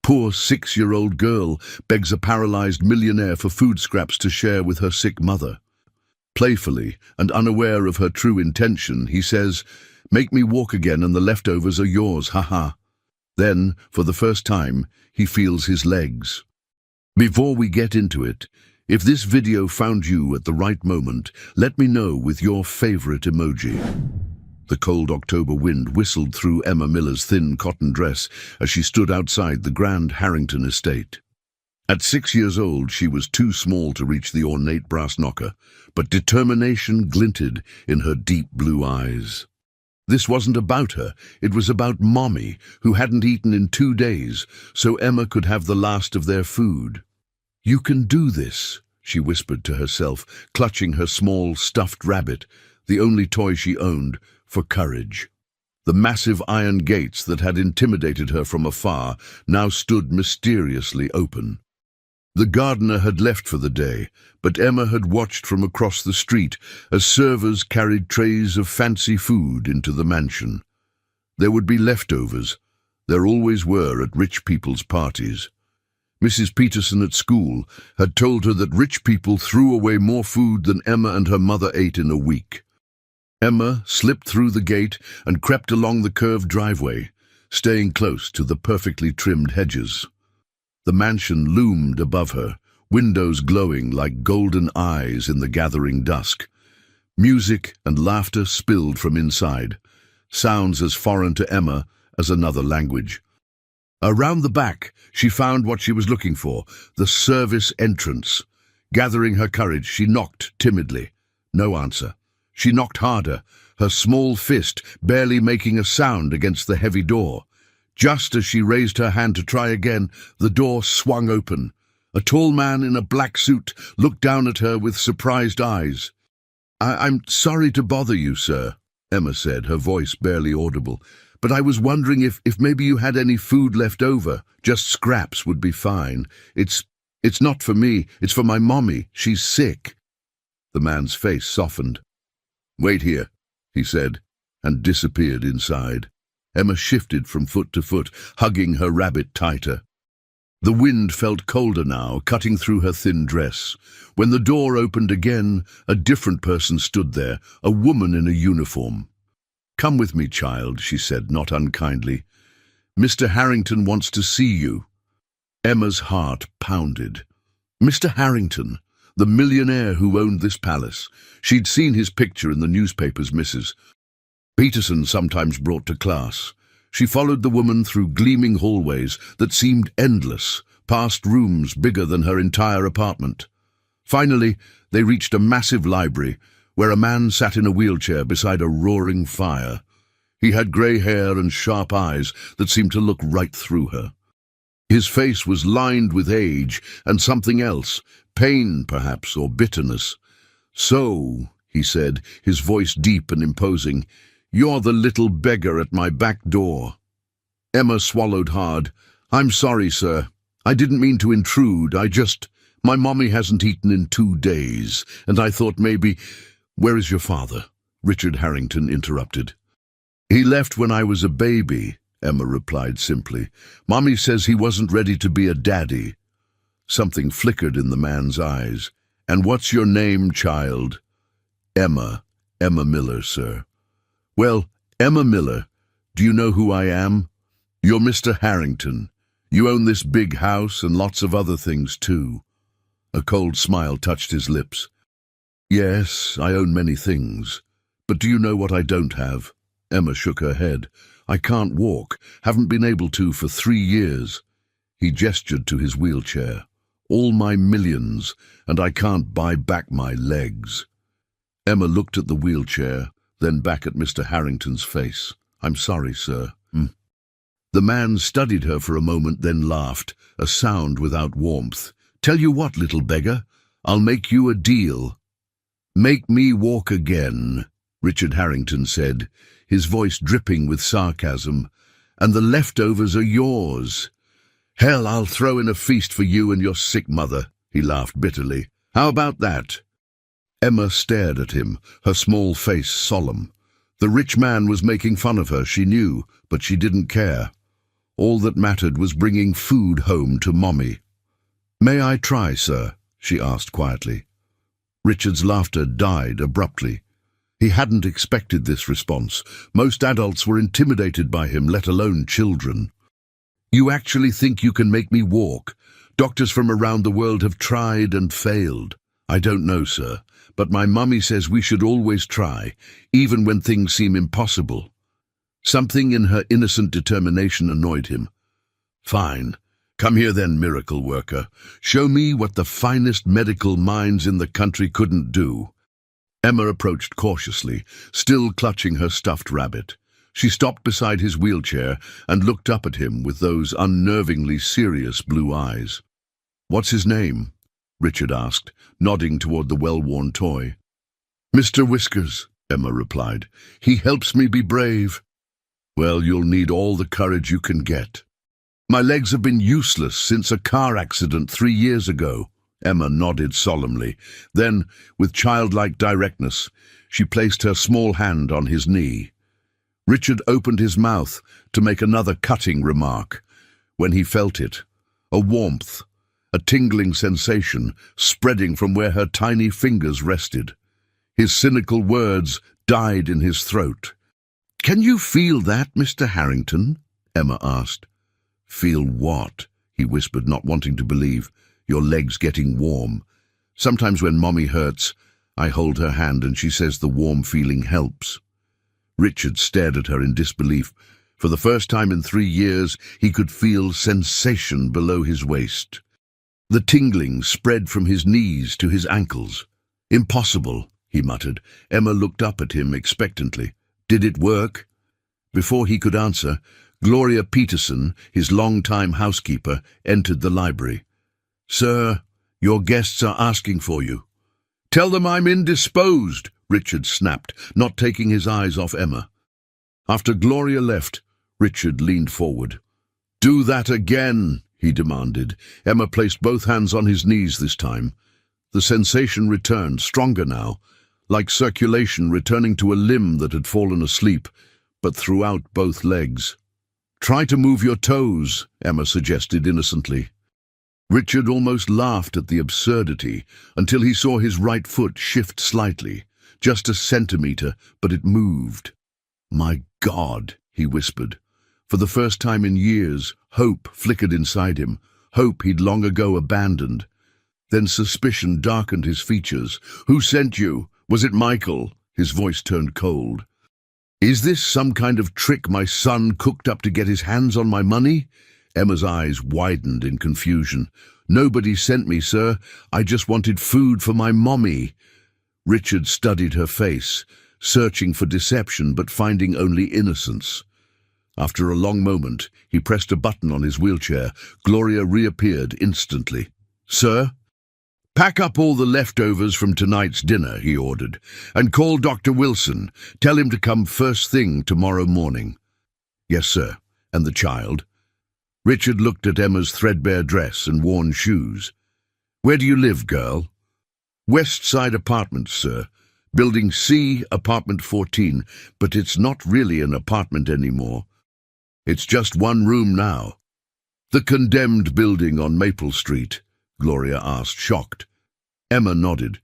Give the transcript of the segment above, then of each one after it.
Poor 6-year-old girl begs a paralyzed millionaire for food scraps to share with her sick mother. Playfully and unaware of her true intention, he says, "Make me walk again and the leftovers are yours, haha." Then, for the first time, he feels his legs. Before we get into it, if this video found you at the right moment, let me know with your favorite emoji. The cold October wind whistled through Emma Miller's thin cotton dress as she stood outside the grand Harrington estate. At 6 years old, she was too small to reach the ornate brass knocker, but determination glinted in her deep blue eyes. This wasn't about her, it was about Mommy, who hadn't eaten in 2 days, so Emma could have the last of their food. "You can do this," she whispered to herself, clutching her small stuffed rabbit, the only toy she owned, for courage. The massive iron gates that had intimidated her from afar now stood mysteriously open. The gardener had left for the day, but Emma had watched from across the street as servers carried trays of fancy food into the mansion. There would be leftovers. There always were at rich people's parties. Mrs. Peterson at school had told her that rich people threw away more food than Emma and her mother ate in a week. Emma slipped through the gate and crept along the curved driveway, staying close to the perfectly trimmed hedges. The mansion loomed above her, windows glowing like golden eyes in the gathering dusk. Music and laughter spilled from inside, sounds as foreign to Emma as another language. Around the back, she found what she was looking for, the service entrance. Gathering her courage, she knocked timidly. No answer. She knocked harder, her small fist barely making a sound against the heavy door. Just as she raised her hand to try again, the door swung open. A tall man in a black suit looked down at her with surprised eyes. I'm sorry to bother you, sir," Emma said, her voice barely audible, "but I was wondering if maybe you had any food left over. Just scraps would be fine. It's not for me, it's for my mommy. She's sick." The man's face softened. "Wait here," he said, and disappeared inside. Emma shifted from foot to foot, hugging her rabbit tighter. The wind felt colder now, cutting through her thin dress. When the door opened again, a different person stood there, a woman in a uniform. "Come with me, child," she said, not unkindly. "Mr. Harrington wants to see you." Emma's heart pounded. Mr. Harrington, the millionaire who owned this palace. She'd seen his picture in the newspapers Mrs. Peterson sometimes brought to class. She followed the woman through gleaming hallways that seemed endless, past rooms bigger than her entire apartment. Finally, they reached a massive library where a man sat in a wheelchair beside a roaring fire. He had grey hair and sharp eyes that seemed to look right through her. His face was lined with age and something else, pain perhaps, or bitterness. "So," he said, his voice deep and imposing, "you're the little beggar at my back door." Emma swallowed hard. "I'm sorry, sir. I didn't mean to intrude. My mommy hasn't eaten in 2 days, and I thought maybe—" "Where is your father?" Richard Harrington interrupted. "He left when I was a baby," Emma replied simply. "Mommy says he wasn't ready to be a daddy." Something flickered in the man's eyes. "And what's your name, child?" Emma Miller, sir." "Well, Emma Miller, do you know who I am? You're Mr. Harrington. You own this big house and lots of other things too." A cold smile touched his lips. "Yes, I own many things. But do you know what I don't have?" Emma shook her head. "I can't walk, haven't been able to for 3 years. He gestured to his wheelchair. "All my millions, and I can't buy back my legs." Emma looked at the wheelchair, then back at Mr. Harrington's face. "I'm sorry, sir." The man studied her for a moment, then laughed, a sound without warmth. "Tell you what, little beggar, I'll make you a deal." "Make me walk again," Richard Harrington said, his voice dripping with sarcasm, "and the leftovers are yours." "Hell, I'll throw in a feast for you and your sick mother," he laughed bitterly. "How about that?" Emma stared at him, her small face solemn. The rich man was making fun of her, she knew, but she didn't care. All that mattered was bringing food home to Mommy. "May I try, sir?" she asked quietly. Richard's laughter died abruptly. He hadn't expected this response. Most adults were intimidated by him, let alone children. "You actually think you can make me walk? Doctors from around the world have tried and failed." "I don't know, sir, but my mummy says we should always try, even when things seem impossible." Something in her innocent determination annoyed him. "Fine. Come here then, miracle worker. Show me what the finest medical minds in the country couldn't do." Emma approached cautiously, still clutching her stuffed rabbit. She stopped beside his wheelchair and looked up at him with those unnervingly serious blue eyes. "What's his name?" Richard asked, nodding toward the well-worn toy. "Mr. Whiskers," Emma replied. "He helps me be brave." "Well, you'll need all the courage you can get." "My legs have been useless since a car accident 3 years ago." Emma nodded solemnly. Then, with childlike directness, she placed her small hand on his knee. Richard opened his mouth to make another cutting remark. When he felt it, a warmth, a tingling sensation spreading from where her tiny fingers rested. His cynical words died in his throat. "Can you feel that, Mr. Harrington?" Emma asked. "Feel what?" he whispered, not wanting to believe. "Your legs getting warm. Sometimes when Mommy hurts, I hold her hand and she says the warm feeling helps." Richard stared at her in disbelief. For the first time in 3 years, he could feel sensation below his waist. The tingling spread from his knees to his ankles. "Impossible," he muttered. Emma looked up at him expectantly. "Did it work?" Before he could answer, Gloria Peterson, his long-time housekeeper, entered the library. "Sir, your guests are asking for you." "Tell them I'm indisposed," Richard snapped, not taking his eyes off Emma. After Gloria left, Richard leaned forward. "Do that again," he demanded. Emma placed both hands on his knees this time. The sensation returned, stronger now, like circulation returning to a limb that had fallen asleep, but throughout both legs. "Try to move your toes," Emma suggested innocently. Richard almost laughed at the absurdity until he saw his right foot shift slightly, just a centimeter, but it moved. "My God," he whispered. For the first time in years, hope flickered inside him, hope he'd long ago abandoned. Then suspicion darkened his features. "Who sent you? Was it Michael?" His voice turned cold. "Is this some kind of trick my son cooked up to get his hands on my money?" Emma's eyes widened in confusion. "Nobody sent me, sir. I just wanted food for my mommy." Richard studied her face, searching for deception but finding only innocence. After a long moment, he pressed a button on his wheelchair. Gloria reappeared instantly. "Sir?" "Pack up all the leftovers from tonight's dinner," he ordered, "and call Dr. Wilson. Tell him to come first thing tomorrow morning." "Yes, sir. And the child?" Richard looked at Emma's threadbare dress and worn shoes. "Where do you live, girl?" "West Side Apartments, sir. Building C, apartment 14, but it's not really an apartment anymore. It's just one room now." "The condemned building on Maple Street?" Gloria asked, shocked. Emma nodded.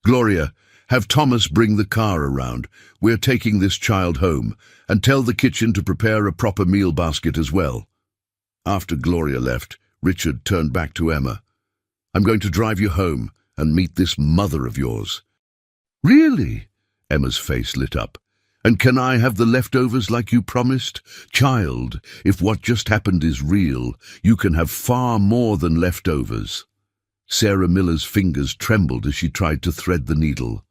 "Gloria, have Thomas bring the car around. We're taking this child home, and tell the kitchen to prepare a proper meal basket as well." After Gloria left, Richard turned back to Emma. "I'm going to drive you home and meet this mother of yours." "Really?" Emma's face lit up. "And can I have the leftovers like you promised? Child, if what just happened is real, you can have far more than leftovers." Sarah Miller's fingers trembled as she tried to thread the needle.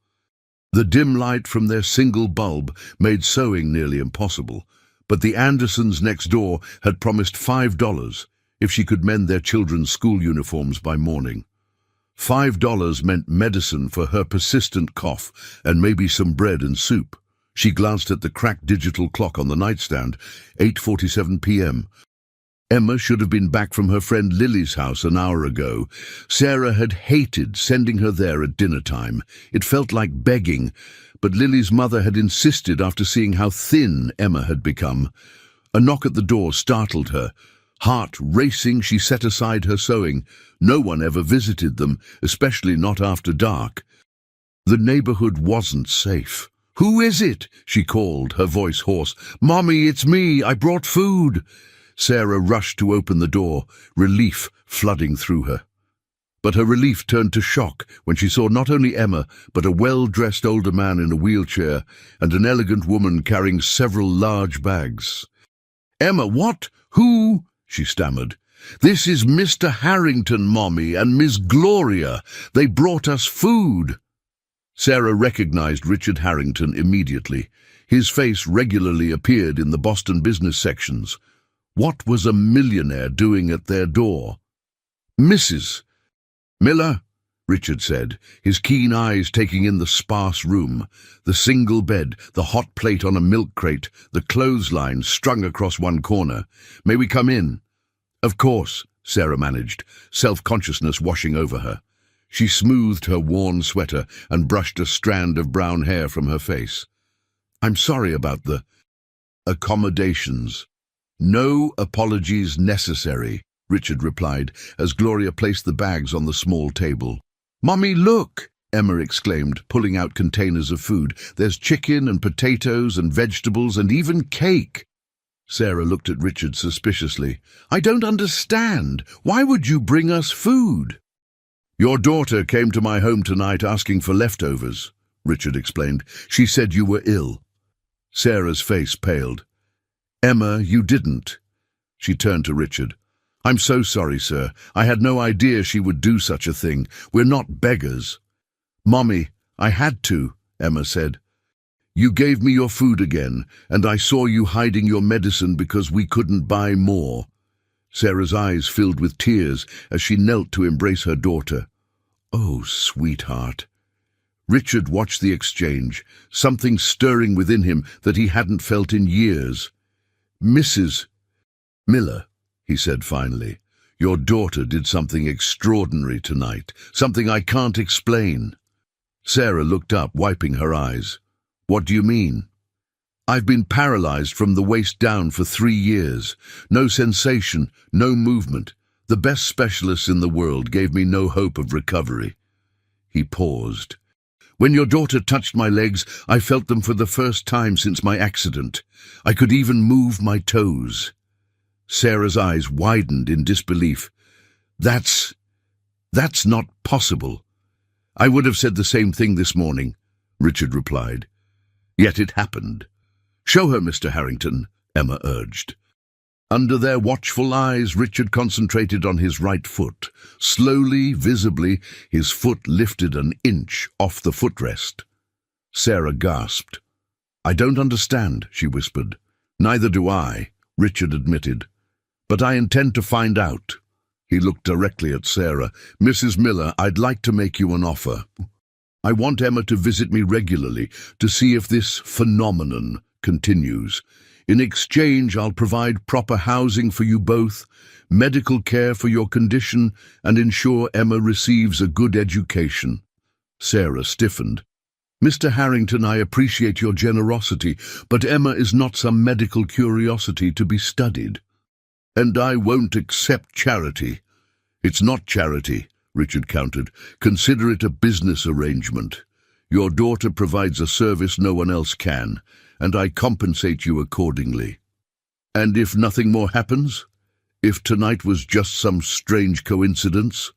The dim light from their single bulb made sewing nearly impossible, but the Andersons next door had promised $5 if she could mend their children's school uniforms by morning. $5 meant medicine for her persistent cough and maybe some bread and soup. She glanced at the cracked digital clock on the nightstand, 8:47 p.m. Emma should have been back from her friend Lily's house an hour ago. Sarah had hated sending her there at dinner time. It felt like begging, but Lily's mother had insisted after seeing how thin Emma had become. A knock at the door startled her. Heart racing, she set aside her sewing. No one ever visited them, especially not after dark. The neighborhood wasn't safe. "Who is it?" she called, her voice hoarse. "Mommy, it's me. I brought food." Sarah rushed to open the door, relief flooding through her. But her relief turned to shock when she saw not only Emma, but a well-dressed older man in a wheelchair and an elegant woman carrying several large bags. "Emma, what? Who?" she stammered. "This is Mr. Harrington, Mommy, and Miss Gloria. They brought us food." Sarah recognized Richard Harrington immediately. His face regularly appeared in the Boston business sections. What was a millionaire doing at their door? "Mrs. Miller," Richard said, his keen eyes taking in the sparse room, the single bed, the hot plate on a milk crate, the clothesline strung across one corner. "May we come in?" "Of course," Sarah managed, self-consciousness washing over her. She smoothed her worn sweater and brushed a strand of brown hair from her face. "I'm sorry about the accommodations." "No apologies necessary," Richard replied, as Gloria placed the bags on the small table. "Mommy, look!" Emma exclaimed, pulling out containers of food. "There's chicken and potatoes and vegetables and even cake." Sarah looked at Richard suspiciously. "I don't understand. Why would you bring us food?" "Your daughter came to my home tonight asking for leftovers," Richard explained. "She said you were ill." Sarah's face paled. "Emma, you didn't." She turned to Richard. "I'm so sorry, sir. I had no idea she would do such a thing. We're not beggars." "Mommy, I had to," Emma said. "You gave me your food again, and I saw you hiding your medicine because we couldn't buy more." Sarah's eyes filled with tears as she knelt to embrace her daughter. "Oh, sweetheart." Richard watched the exchange, something stirring within him that he hadn't felt in years. "Mrs. Miller," he said finally, "your daughter did something extraordinary tonight, something I can't explain." Sarah looked up, wiping her eyes. "What do you mean?" "I've been paralyzed from the waist down for 3 years. No sensation, no movement. The best specialists in the world gave me no hope of recovery." He paused. "When your daughter touched my legs, I felt them for the first time since my accident. I could even move my toes." Sarah's eyes widened in disbelief. That's not possible." "I would have said the same thing this morning," Richard replied. "Yet it happened." "Show her, Mr. Harrington," Emma urged. Under their watchful eyes, Richard concentrated on his right foot. Slowly, visibly, his foot lifted an inch off the footrest. Sarah gasped. "I don't understand," she whispered. "Neither do I," Richard admitted. "But I intend to find out." He looked directly at Sarah. "Mrs. Miller, I'd like to make you an offer. I want Emma to visit me regularly to see if this phenomenon continues. In exchange, I'll provide proper housing for you both, medical care for your condition, and ensure Emma receives a good education." Sarah stiffened. "Mr. Harrington, I appreciate your generosity, but Emma is not some medical curiosity to be studied." "And I won't accept charity." "It's not charity," Richard countered. "Consider it a business arrangement. Your daughter provides a service no one else can, and I compensate you accordingly." "And if nothing more happens? If tonight was just some strange coincidence?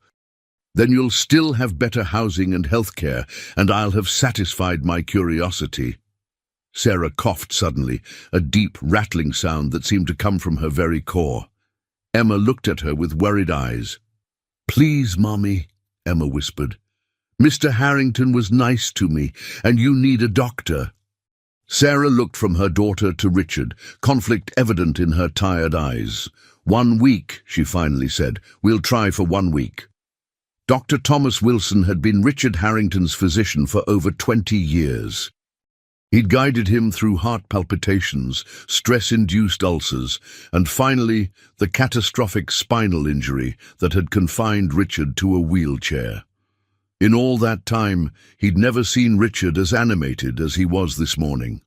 Then you'll still have better housing and health care, and I'll have satisfied my curiosity." Sarah coughed suddenly, a deep, rattling sound that seemed to come from her very core. Emma looked at her with worried eyes. "Please, Mommy," Emma whispered. "Mr. Harrington was nice to me, and you need a doctor." Sarah looked from her daughter to Richard, conflict evident in her tired eyes. "1 week," she finally said. "We'll try for 1 week." Dr. Thomas Wilson had been Richard Harrington's physician for over 20 years. He'd guided him through heart palpitations, stress-induced ulcers, and finally the catastrophic spinal injury that had confined Richard to a wheelchair. In all that time, he'd never seen Richard as animated as he was this morning.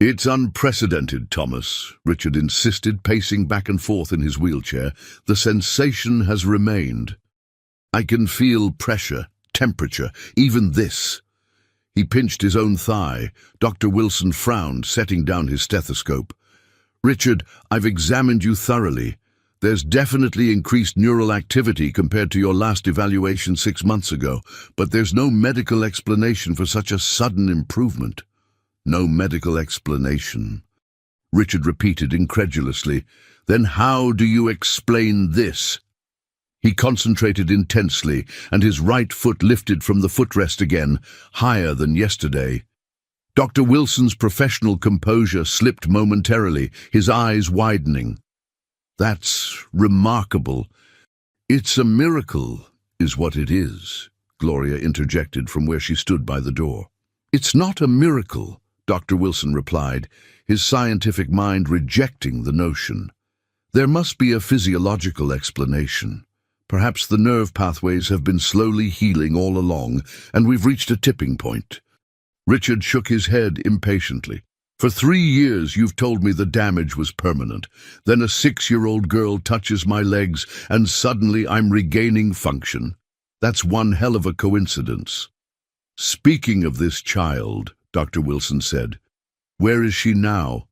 It's unprecedented, Thomas, Richard insisted, pacing back and forth in his wheelchair. The sensation has remained. I can feel pressure, temperature, even this. He pinched his own thigh. Dr. Wilson frowned, setting down his stethoscope. Richard, I've examined you thoroughly. There's definitely increased neural activity compared to your last evaluation 6 months ago, but there's no medical explanation for such a sudden improvement. No medical explanation, Richard repeated incredulously. Then how do you explain this? He concentrated intensely, and his right foot lifted from the footrest again, higher than yesterday. Dr. Wilson's professional composure slipped momentarily, his eyes widening. That's remarkable. It's a miracle, is what it is, Gloria interjected from where she stood by the door. It's not a miracle, Dr. Wilson replied, his scientific mind rejecting the notion. There must be a physiological explanation. Perhaps the nerve pathways have been slowly healing all along, and we've reached a tipping point. Richard shook his head impatiently. For 3 years you've told me the damage was permanent. Then a 6-year-old girl touches my legs, and suddenly I'm regaining function. That's one hell of a coincidence. Speaking of this child, Dr. Wilson said, where is she now?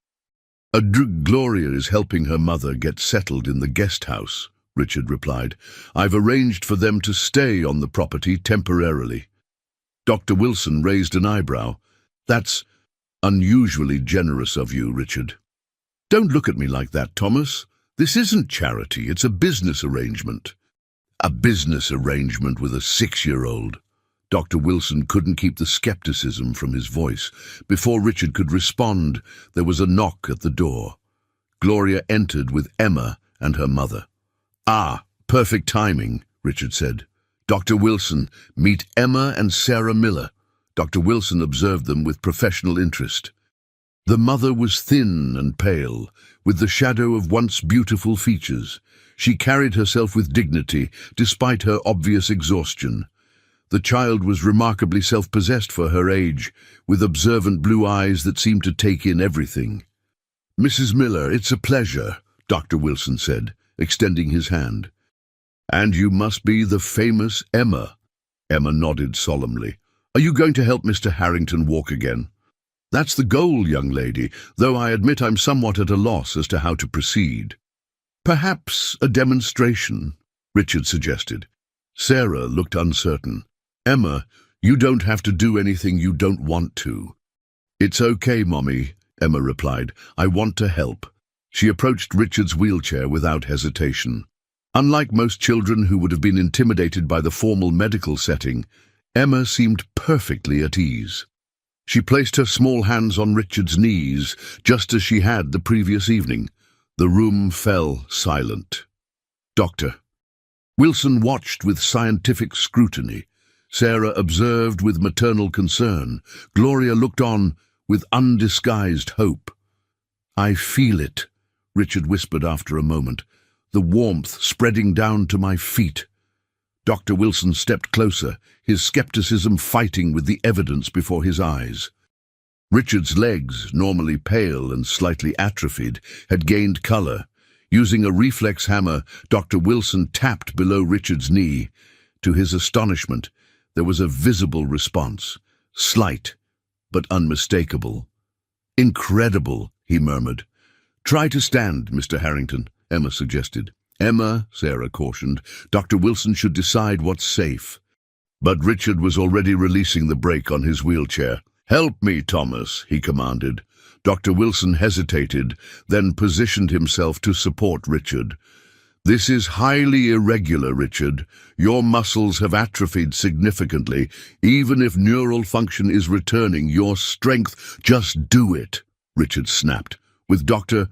Gloria is helping her mother get settled in the guest house, Richard replied. I've arranged for them to stay on the property temporarily. Dr. Wilson raised an eyebrow. That's unusually generous of you, Richard. Don't look at me like that, Thomas. This isn't charity, it's a business arrangement. A business arrangement with a 6-year-old. Dr. Wilson couldn't keep the skepticism from his voice. Before Richard could respond, there was a knock at the door. Gloria entered with Emma and her mother. Ah, perfect timing, Richard said. Dr. Wilson, meet Emma and Sarah Miller. Dr. Wilson observed them with professional interest. The mother was thin and pale, with the shadow of once beautiful features. She carried herself with dignity, despite her obvious exhaustion. The child was remarkably self-possessed for her age, with observant blue eyes that seemed to take in everything. Mrs. Miller, it's a pleasure, Dr. Wilson said, extending his hand. And you must be the famous Emma. Emma nodded solemnly. Are you going to help Mr. Harrington walk again? That's the goal, young lady, though I admit I'm somewhat at a loss as to how to proceed. Perhaps a demonstration, Richard suggested. Sarah looked uncertain. Emma, you don't have to do anything you don't want to. It's okay, Mommy, Emma replied. I want to help. She approached Richard's wheelchair without hesitation. Unlike most children who would have been intimidated by the formal medical setting, Emma seemed perfectly at ease. She placed her small hands on Richard's knees, just as she had the previous evening. The room fell silent. Doctor. Wilson watched with scientific scrutiny. Sarah observed with maternal concern. Gloria looked on with undisguised hope. I feel it, Richard whispered after a moment, the warmth spreading down to my feet. Dr. Wilson stepped closer, his skepticism fighting with the evidence before his eyes. Richard's legs, normally pale and slightly atrophied, had gained color. Using a reflex hammer, Dr. Wilson tapped below Richard's knee. To his astonishment, there was a visible response, slight but unmistakable. Incredible, he murmured. Try to stand, Mr. Harrington, Emma suggested. Emma, Sarah cautioned, Dr. Wilson should decide what's safe. But Richard was already releasing the brake on his wheelchair. Help me, Thomas, he commanded. Dr. Wilson hesitated, then positioned himself to support Richard. This is highly irregular, Richard. Your muscles have atrophied significantly. Even if neural function is returning, your strength, just do it, Richard snapped, with Dr.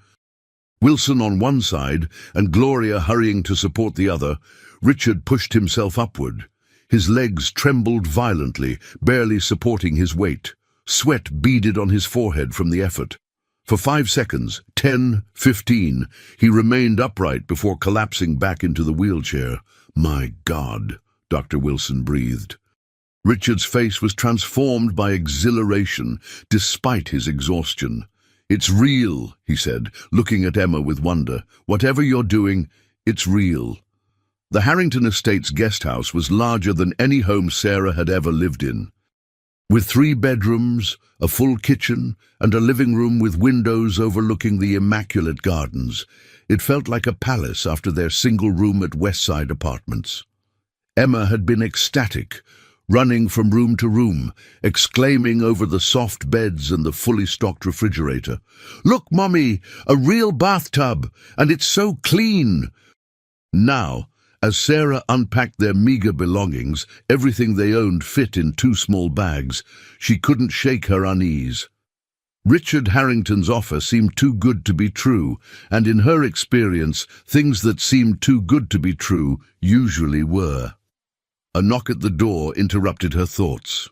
Wilson on one side and Gloria hurrying to support the other. Richard pushed himself upward. His legs trembled violently, barely supporting his weight. Sweat beaded on his forehead from the effort. For 5 seconds, 10, 15, he remained upright before collapsing back into the wheelchair. My God, Dr. Wilson breathed. Richard's face was transformed by exhilaration, despite his exhaustion. "It's real," he said, looking at Emma with wonder. "Whatever you're doing, it's real." The Harrington Estates guest house was larger than any home Sarah had ever lived in. With 3 bedrooms, a full kitchen, and a living room with windows overlooking the immaculate gardens, it felt like a palace after their single room at Westside Apartments. Emma had been ecstatic, running from room to room, exclaiming over the soft beds and the fully stocked refrigerator. "Look, Mummy, a real bathtub, and it's so clean!" Now, as Sarah unpacked their meager belongings, everything they owned fit in 2 small bags, she couldn't shake her unease. Richard Harrington's offer seemed too good to be true, and in her experience, things that seemed too good to be true usually were. A knock at the door interrupted her thoughts.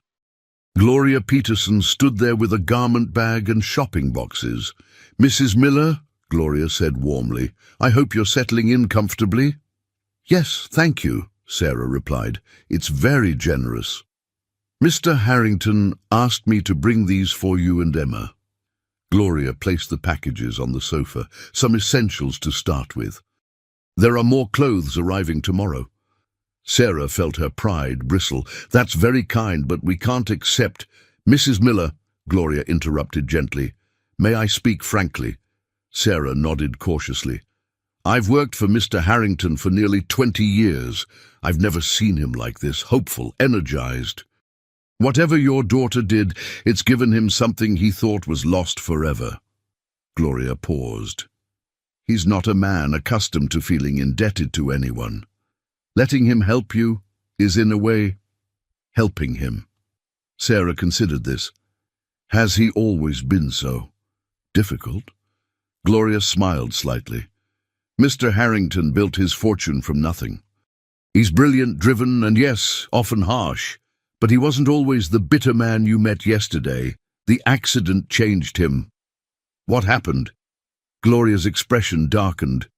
Gloria Peterson stood there with a garment bag and shopping boxes. "Mrs. Miller," Gloria said warmly, "I hope you're settling in comfortably." "Yes, thank you," Sarah replied. "It's very generous." "Mr. Harrington asked me to bring these for you and Emma." Gloria placed the packages on the sofa, some essentials to start with. "There are more clothes arriving tomorrow." Sarah felt her pride bristle. "That's very kind, but we can't accept—" "Mrs. Miller," Gloria interrupted gently, "may I speak frankly?" Sarah nodded cautiously. "I've worked for Mr. Harrington for nearly 20 years. I've never seen him like this, hopeful, energized. Whatever your daughter did, it's given him something he thought was lost forever." Gloria paused. "He's not a man accustomed to feeling indebted to anyone. Letting him help you is, in a way, helping him." Sarah considered this. "Has he always been so difficult?" Gloria smiled slightly. "Mr. Harrington built his fortune from nothing. He's brilliant, driven, and yes, often harsh. But he wasn't always the bitter man you met yesterday. The accident changed him." "What happened?" Gloria's expression darkened.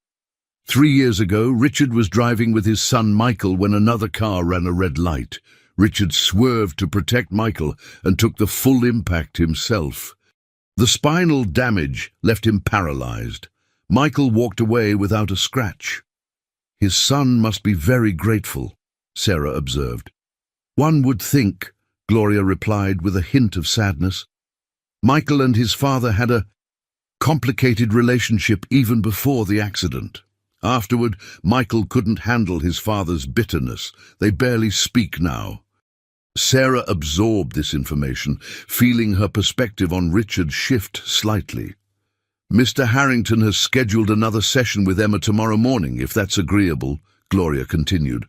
3 years ago, Richard was driving with his son Michael when another car ran a red light. Richard swerved to protect Michael and took the full impact himself. The spinal damage left him paralyzed. Michael walked away without a scratch. "His son must be very grateful," Sarah observed. "One would think," Gloria replied with a hint of sadness. "Michael and his father had a complicated relationship even before the accident. Afterward, Michael couldn't handle his father's bitterness. They barely speak now." Sarah absorbed this information, feeling her perspective on Richard shift slightly. "Mr. Harrington has scheduled another session with Emma tomorrow morning, if that's agreeable," Gloria continued.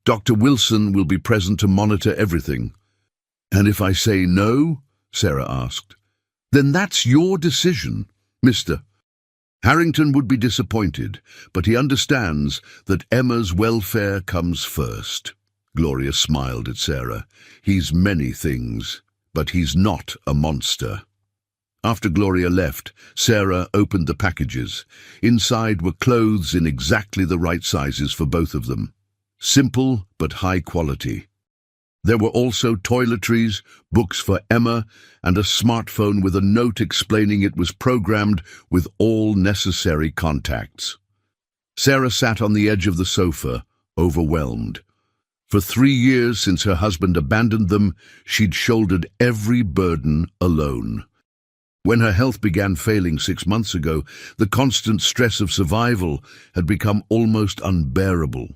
"Dr. Wilson will be present to monitor everything." "And if I say no?" Sarah asked. "Then that's your decision, Mr. Harrington would be disappointed, but he understands that Emma's welfare comes first." Gloria smiled at Sarah. "He's many things, but he's not a monster." After Gloria left, Sarah opened the packages. Inside were clothes in exactly the right sizes for both of them. Simple but high quality. There were also toiletries, books for Emma, and a smartphone with a note explaining it was programmed with all necessary contacts. Sarah sat on the edge of the sofa, overwhelmed. For 3 years since her husband abandoned them, she'd shouldered every burden alone. When her health began failing 6 months ago, the constant stress of survival had become almost unbearable.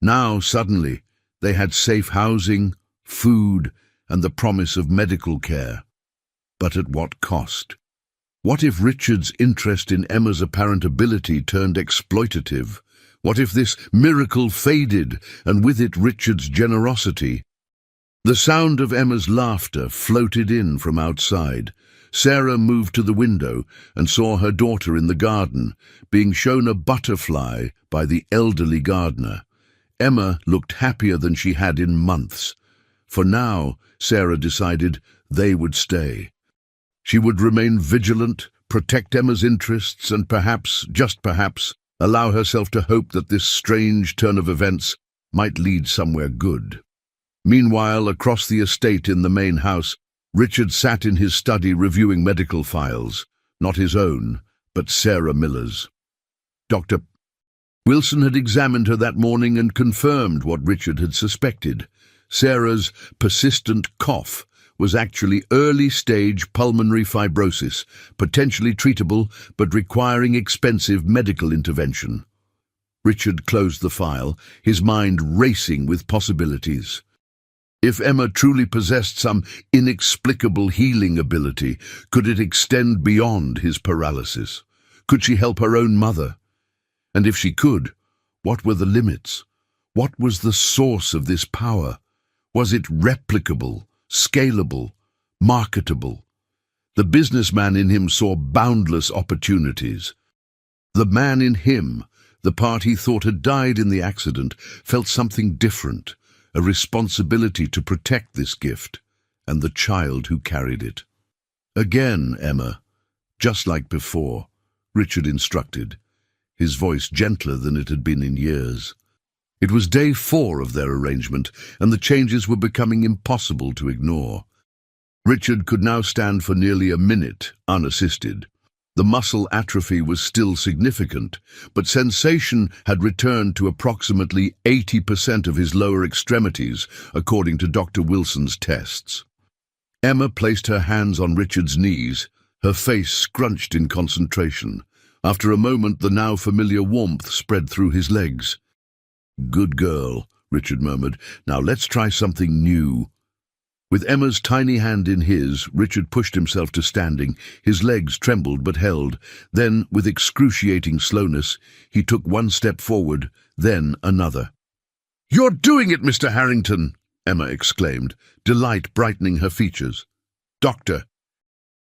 Now, suddenly, they had safe housing, food, and the promise of medical care. But at what cost? What if Richard's interest in Emma's apparent ability turned exploitative? What if this miracle faded, and with it Richard's generosity? The sound of Emma's laughter floated in from outside. Sarah moved to the window and saw her daughter in the garden, being shown a butterfly by the elderly gardener. Emma looked happier than she had in months. For now, Sarah decided, they would stay. She would remain vigilant, protect Emma's interests, and perhaps, just perhaps, allow herself to hope that this strange turn of events might lead somewhere good. Meanwhile, across the estate in the main house, Richard sat in his study reviewing medical files. not his own, but Sarah Miller's. Dr. Wilson had examined her that morning and confirmed what Richard had suspected. Sarah's persistent cough was actually early-stage pulmonary fibrosis, potentially treatable but requiring expensive medical intervention. Richard closed the file, his mind racing with possibilities. If Emma truly possessed some inexplicable healing ability, could it extend beyond his paralysis? Could she help her own mother? And if she could, what were the limits? What was the source of this power? Was it replicable, scalable, marketable? The businessman in him saw boundless opportunities. The man in him, the part he thought had died in the accident, felt something different, a responsibility to protect this gift and the child who carried it. Again, Emma, just like before, Richard instructed, his voice gentler than it had been in years. It was day 4 of their arrangement, and the changes were becoming impossible to ignore. Richard could now stand for nearly a minute, unassisted. The muscle atrophy was still significant, but sensation had returned to approximately 80% of his lower extremities, according to Dr. Wilson's tests. Emma placed her hands on Richard's knees, her face scrunched in concentration. After a moment, the now familiar warmth spread through his legs. "Good girl," Richard murmured. "Now let's try something new." With Emma's tiny hand in his, Richard pushed himself to standing. His legs trembled but held. Then, with excruciating slowness, he took one step forward, then another. "You're doing it, Mr. Harrington!" Emma exclaimed, delight brightening her features. "Doctor!"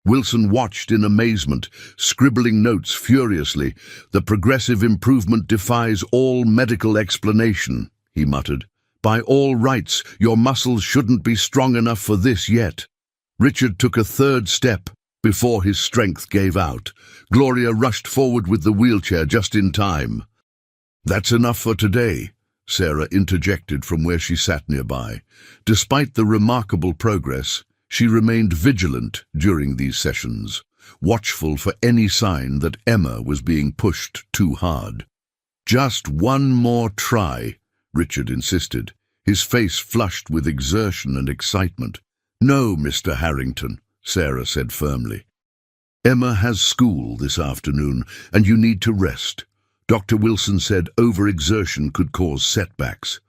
Wilson watched in amazement, scribbling notes furiously. "The progressive improvement defies all medical explanation," he muttered. "By all rights, your muscles shouldn't be strong enough for this yet." Richard took a third step before his strength gave out. Gloria rushed forward with the wheelchair just in time. "That's enough for today," Sarah interjected from where she sat nearby. Despite the remarkable progress, she remained vigilant during these sessions, watchful for any sign that Emma was being pushed too hard. "Just one more try," Richard insisted, his face flushed with exertion and excitement. "No, Mr. Harrington," Sarah said firmly. "Emma has school this afternoon, and you need to rest." Dr. Wilson said overexertion could cause setbacks.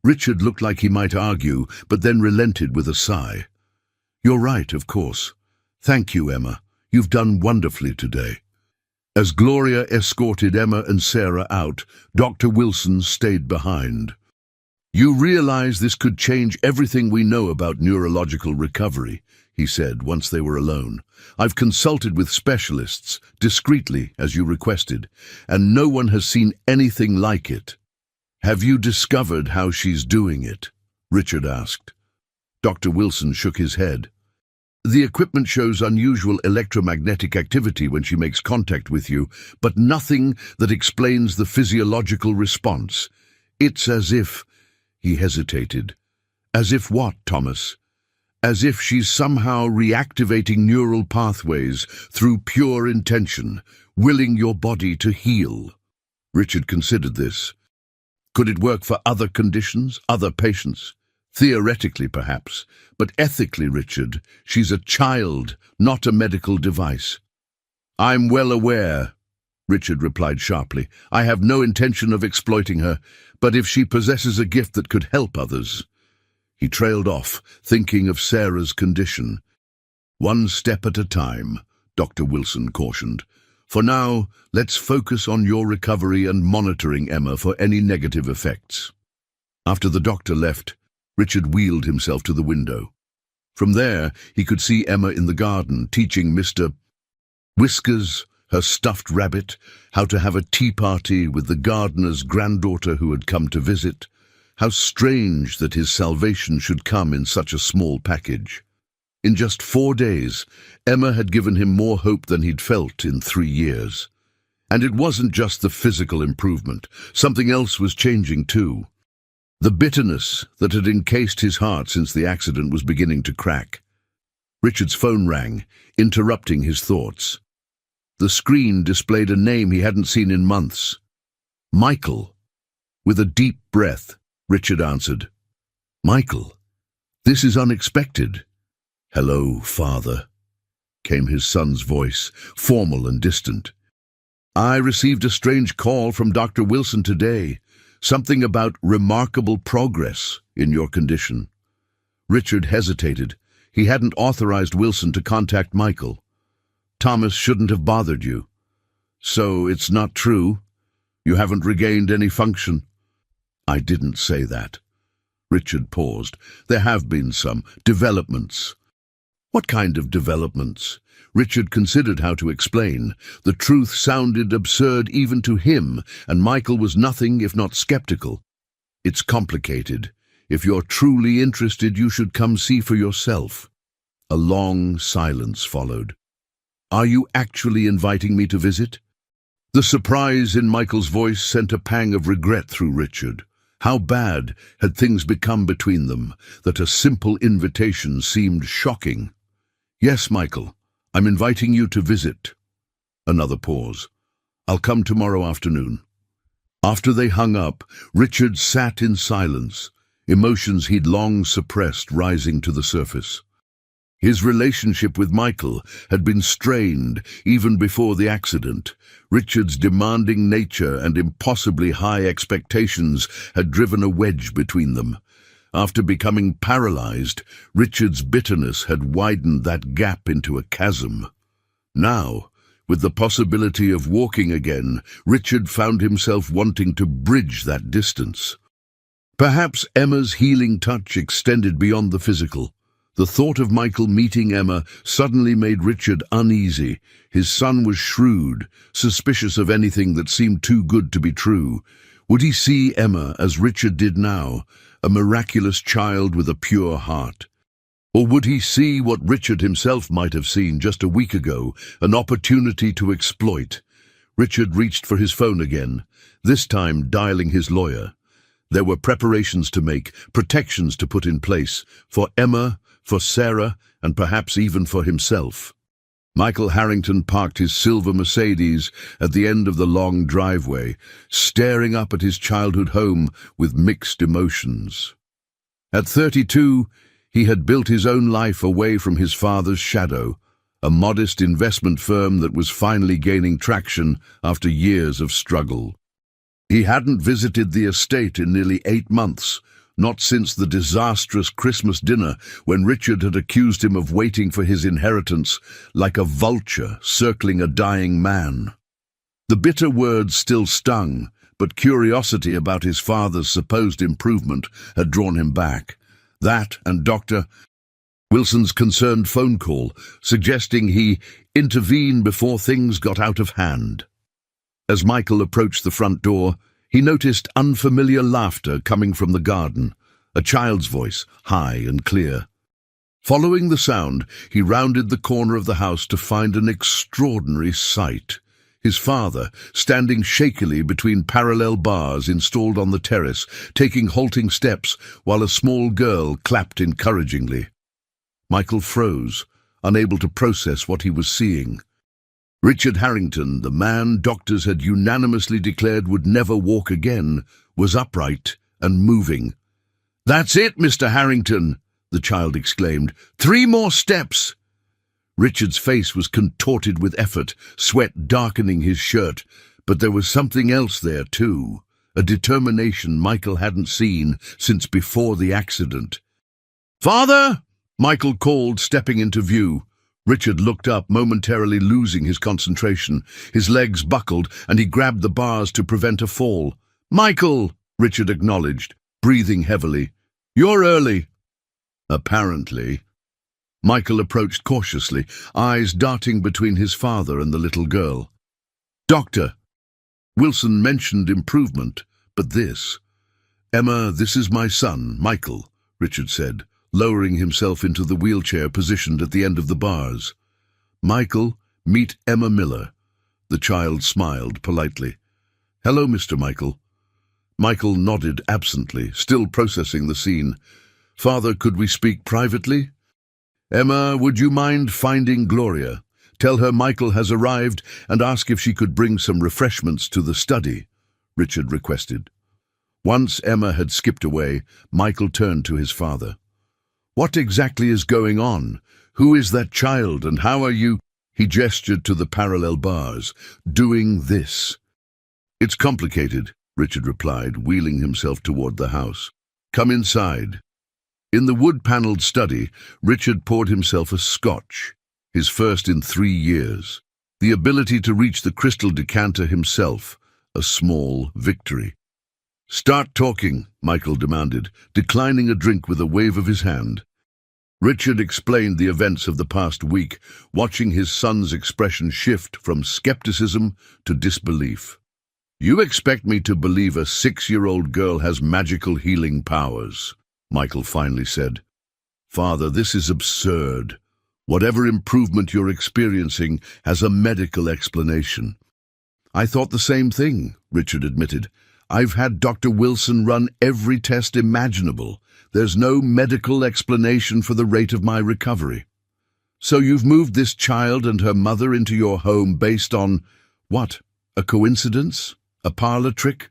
Richard looked like he might argue, but then relented with a sigh. "You're right, of course. Thank you, Emma. You've done wonderfully today." As Gloria escorted Emma and Sarah out, Dr. Wilson stayed behind. "You realize this could change everything we know about neurological recovery," he said once they were alone. "I've consulted with specialists, discreetly, as you requested, and no one has seen anything like it." "Have you discovered how she's doing it?" Richard asked. Dr. Wilson shook his head. "The equipment shows unusual electromagnetic activity when she makes contact with you, but nothing that explains the physiological response. It's as if—" He hesitated. "As if what, Thomas?" "As if she's somehow reactivating neural pathways through pure intention, willing your body to heal." Richard considered this. Could it work for other conditions, other patients? Theoretically, perhaps, but ethically, Richard, she's a child, not a medical device. "I'm well aware," Richard replied sharply. "I have no intention of exploiting her, but if she possesses a gift that could help others—" He trailed off, thinking of Sarah's condition. "One step at a time," Dr. Wilson cautioned. "For now, let's focus on your recovery and monitoring Emma for any negative effects." After the doctor left, Richard wheeled himself to the window. From there, he could see Emma in the garden, teaching Mr. Whiskers, her stuffed rabbit, how to have a tea party with the gardener's granddaughter who had come to visit. How strange that his salvation should come in such a small package. In just 4 days, Emma had given him more hope than he'd felt in 3 years. And it wasn't just the physical improvement. Something else was changing too. The bitterness that had encased his heart since the accident was beginning to crack. Richard's phone rang, interrupting his thoughts. The screen displayed a name he hadn't seen in months. Michael. With a deep breath, Richard answered. Michael, this is unexpected. Hello, father, came his son's voice, formal and distant. I received a strange call from Dr. Wilson today, something about remarkable progress in your condition. Richard hesitated. He hadn't authorized Wilson to contact Michael. Thomas shouldn't have bothered you. So it's not true? You haven't regained any function? I didn't say that. Richard paused. There have been some developments. What kind of developments? Richard considered how to explain. The truth sounded absurd even to him, and Michael was nothing if not skeptical. It's complicated. If you're truly interested, you should come see for yourself. A long silence followed. Are you actually inviting me to visit? The surprise in Michael's voice sent a pang of regret through Richard. How bad had things become between them, that a simple invitation seemed shocking. Yes, Michael, I'm inviting you to visit. Another pause. I'll come tomorrow afternoon. After they hung up, Richard sat in silence, emotions he'd long suppressed rising to the surface. His relationship with Michael had been strained even before the accident. Richard's demanding nature and impossibly high expectations had driven a wedge between them. After becoming paralyzed, Richard's bitterness had widened that gap into a chasm. Now, with the possibility of walking again, Richard found himself wanting to bridge that distance. Perhaps Emma's healing touch extended beyond the physical. The thought of Michael meeting Emma suddenly made Richard uneasy. His son was shrewd, suspicious of anything that seemed too good to be true. Would he see Emma as Richard did now, a miraculous child with a pure heart? Or would he see what Richard himself might have seen just a week ago, an opportunity to exploit? Richard reached for his phone again, this time dialing his lawyer. There were preparations to make, protections to put in place, for Emma, for Sarah, and perhaps even for himself. Michael Harrington parked his silver Mercedes at the end of the long driveway, staring up at his childhood home with mixed emotions. At 32, he had built his own life away from his father's shadow, a modest investment firm that was finally gaining traction after years of struggle. He hadn't visited the estate in nearly 8 months, not since the disastrous Christmas dinner when Richard had accused him of waiting for his inheritance like a vulture circling a dying man. The bitter words still stung, but curiosity about his father's supposed improvement had drawn him back. That and Dr. Wilson's concerned phone call, suggesting he intervene before things got out of hand. As Michael approached the front door, he noticed unfamiliar laughter coming from the garden, a child's voice, high and clear. Following the sound, he rounded the corner of the house to find an extraordinary sight. His father, standing shakily between parallel bars installed on the terrace, taking halting steps while a small girl clapped encouragingly. Michael froze, unable to process what he was seeing. Richard Harrington, the man doctors had unanimously declared would never walk again, was upright and moving. "That's it, Mr. Harrington," the child exclaimed. "3 more steps." Richard's face was contorted with effort, sweat darkening his shirt, but there was something else there too, a determination Michael hadn't seen since before the accident. "Father!" Michael called, stepping into view. Richard looked up, momentarily losing his concentration. His legs buckled, and he grabbed the bars to prevent a fall. "Michael!" Richard acknowledged, breathing heavily. "You're early." Apparently. Michael approached cautiously, eyes darting between his father and the little girl. "Doctor." Wilson mentioned improvement, but this. "Emma, this is my son, Michael," Richard said, lowering himself into the wheelchair positioned at the end of the bars. "Michael, meet Emma Miller." The child smiled politely. "Hello, Mr. Michael." Michael nodded absently, still processing the scene. "Father, could we speak privately?" "Emma, would you mind finding Gloria? Tell her Michael has arrived and ask if she could bring some refreshments to the study, Richard requested. Once Emma had skipped away, Michael turned to his father. What exactly is going on? Who is that child and how are you? He gestured to the parallel bars. Doing this. It's complicated, Richard replied, wheeling himself toward the house. Come inside. In the wood-paneled study, Richard poured himself a scotch, his first in 3 years. The ability to reach the crystal decanter himself, a small victory. Start talking, Michael demanded, declining a drink with a wave of his hand. Richard explained the events of the past week, watching his son's expression shift from skepticism to disbelief. You expect me to believe a 6-year-old girl has magical healing powers, Michael finally said. Father, this is absurd. Whatever improvement you're experiencing has a medical explanation. I thought the same thing, Richard admitted. I've had Dr. Wilson run every test imaginable. There's no medical explanation for the rate of my recovery. So you've moved this child and her mother into your home based on, what, a coincidence? A parlor trick?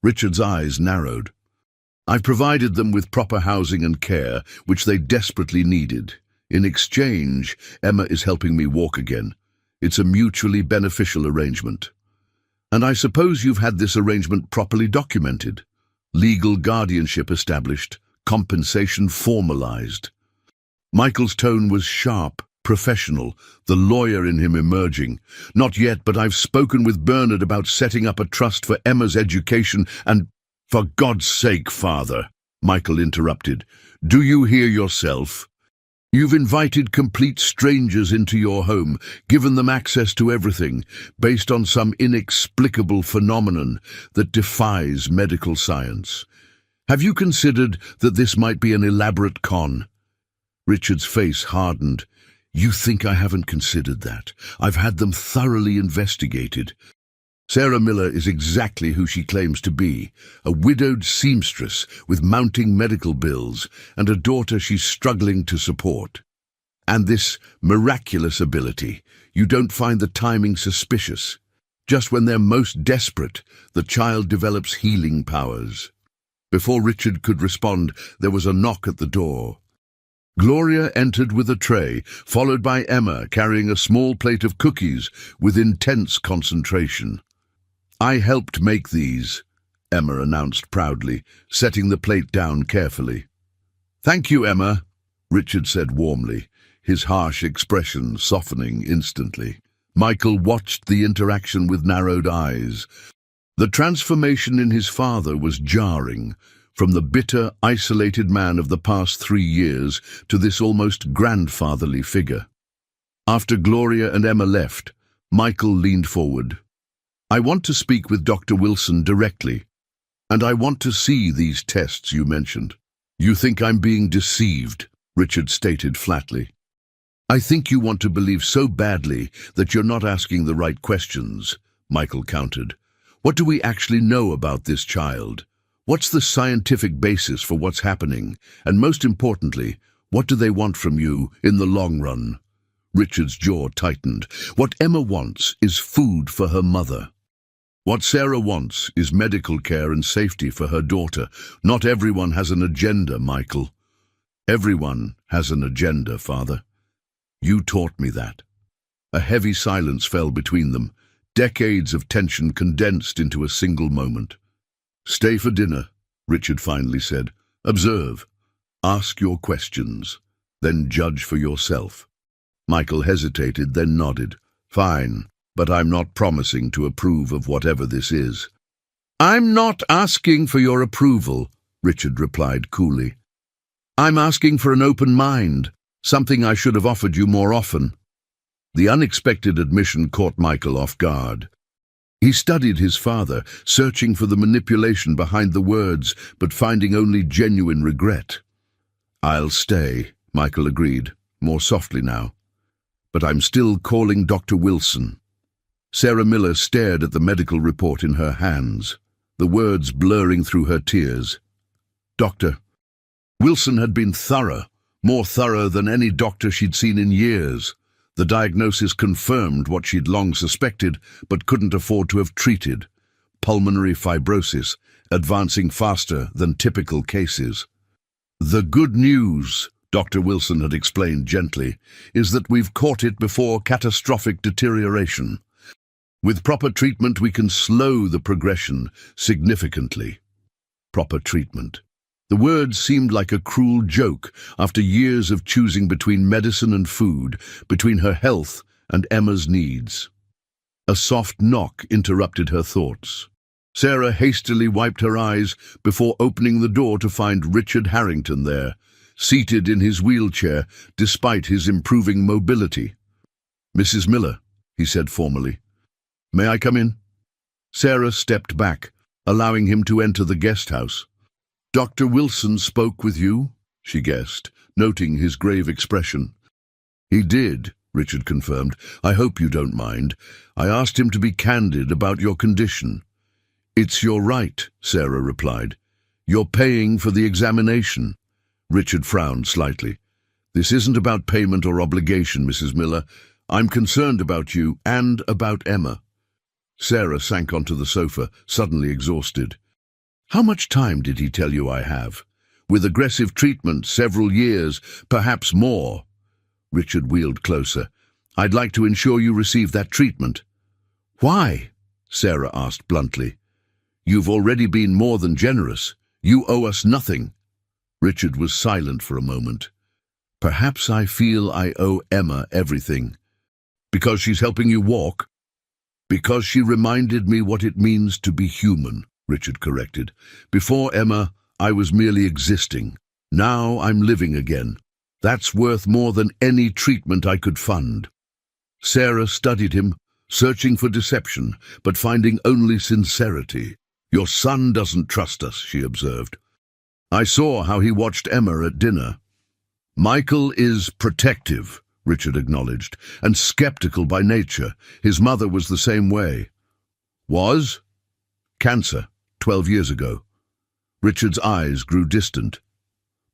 Richard's eyes narrowed. I've provided them with proper housing and care, which they desperately needed. In exchange, Emma is helping me walk again. It's a mutually beneficial arrangement. And I suppose you've had this arrangement properly documented. Legal guardianship established, compensation formalized. Michael's tone was sharp, professional, the lawyer in him emerging. Not yet, but I've spoken with Bernard about setting up a trust for Emma's education and... For God's sake, Father, Michael interrupted. Do you hear yourself? You've invited complete strangers into your home, given them access to everything, based on some inexplicable phenomenon that defies medical science. Have you considered that this might be an elaborate con? Richard's face hardened. You think I haven't considered that? I've had them thoroughly investigated. Sarah Miller is exactly who she claims to be, a widowed seamstress with mounting medical bills and a daughter she's struggling to support. And this miraculous ability, you don't find the timing suspicious. Just when they're most desperate, the child develops healing powers. Before Richard could respond, there was a knock at the door. Gloria entered with a tray, followed by Emma carrying a small plate of cookies with intense concentration. I helped make these, Emma announced proudly, setting the plate down carefully. Thank you, Emma, Richard said warmly, his harsh expression softening instantly. Michael watched the interaction with narrowed eyes. The transformation in his father was jarring, from the bitter, isolated man of the past 3 years to this almost grandfatherly figure. After Gloria and Emma left, Michael leaned forward. I want to speak with Dr. Wilson directly, and I want to see these tests you mentioned. You think I'm being deceived, Richard stated flatly. I think you want to believe so badly that you're not asking the right questions, Michael countered. What do we actually know about this child? What's the scientific basis for what's happening? And most importantly, what do they want from you in the long run? Richard's jaw tightened. What Emma wants is food for her mother. What Sarah wants is medical care and safety for her daughter. Not everyone has an agenda, Michael. Everyone has an agenda, Father. You taught me that. A heavy silence fell between them, decades of tension condensed into a single moment. Stay for dinner, Richard finally said. Observe. Ask your questions. Then judge for yourself. Michael hesitated, then nodded. Fine, but I'm not promising to approve of whatever this is. I'm not asking for your approval, Richard replied coolly. I'm asking for an open mind, something I should have offered you more often. The unexpected admission caught Michael off guard. He studied his father, searching for the manipulation behind the words, but finding only genuine regret. I'll stay, Michael agreed, more softly now. But I'm still calling Dr. Wilson. Sarah Miller stared at the medical report in her hands, the words blurring through her tears. Doctor. Wilson had been thorough, more thorough than any doctor she'd seen in years. The diagnosis confirmed what she'd long suspected but couldn't afford to have treated: pulmonary fibrosis, advancing faster than typical cases. "The good news," Dr. Wilson had explained gently, "is that we've caught it before catastrophic deterioration. With proper treatment, we can slow the progression significantly." Proper treatment. The word seemed like a cruel joke after years of choosing between medicine and food, between her health and Emma's needs. A soft knock interrupted her thoughts. Sarah hastily wiped her eyes before opening the door to find Richard Harrington there, seated in his wheelchair despite his improving mobility. "Mrs. Miller," he said formally. "May I come in?" Sarah stepped back, allowing him to enter the guest house. "Dr. Wilson spoke with you?" she guessed, noting his grave expression. "He did," Richard confirmed. "I hope you don't mind. I asked him to be candid about your condition." "It's your right," Sarah replied. "You're paying for the examination." Richard frowned slightly. "This isn't about payment or obligation, Mrs. Miller. I'm concerned about you and about Emma." Sarah sank onto the sofa, suddenly exhausted. "How much time did he tell you I have? With aggressive treatment, several years, perhaps more." Richard wheeled closer. "I'd like to ensure you receive that treatment." "Why?" Sarah asked bluntly. "You've already been more than generous. You owe us nothing." Richard was silent for a moment. "Perhaps I feel I owe Emma everything." "Because she's helping you walk?" "Because she reminded me what it means to be human," Richard corrected. "Before Emma, I was merely existing. Now I'm living again. That's worth more than any treatment I could fund." Sarah studied him, searching for deception, but finding only sincerity. "Your son doesn't trust us," she observed. "I saw how he watched Emma at dinner." "Michael is protective," Richard acknowledged, "and skeptical by nature. His mother was the same way." "Was?" "Cancer, 12 years ago." Richard's eyes grew distant.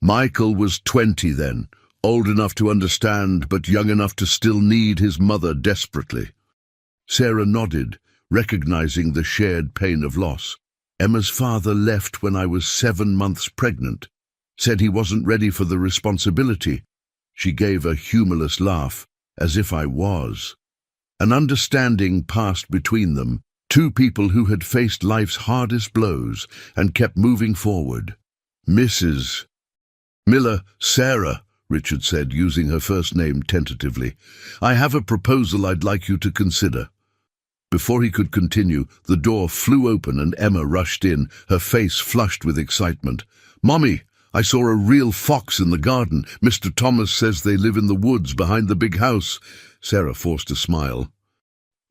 "Michael was 20 then, old enough to understand, but young enough to still need his mother desperately." Sarah nodded, recognizing the shared pain of loss. "Emma's father left when I was 7 months pregnant. Said he wasn't ready for the responsibility." She gave a humorless laugh, as if I was. An understanding passed between them, two people who had faced life's hardest blows and kept moving forward. "Mrs. Miller, Sarah," Richard said, using her first name tentatively, "I have a proposal I'd like you to consider." Before he could continue, the door flew open and Emma rushed in, her face flushed with excitement. "Mommy, I saw a real fox in the garden. Mr. Thomas says they live in the woods behind the big house." Sarah forced a smile.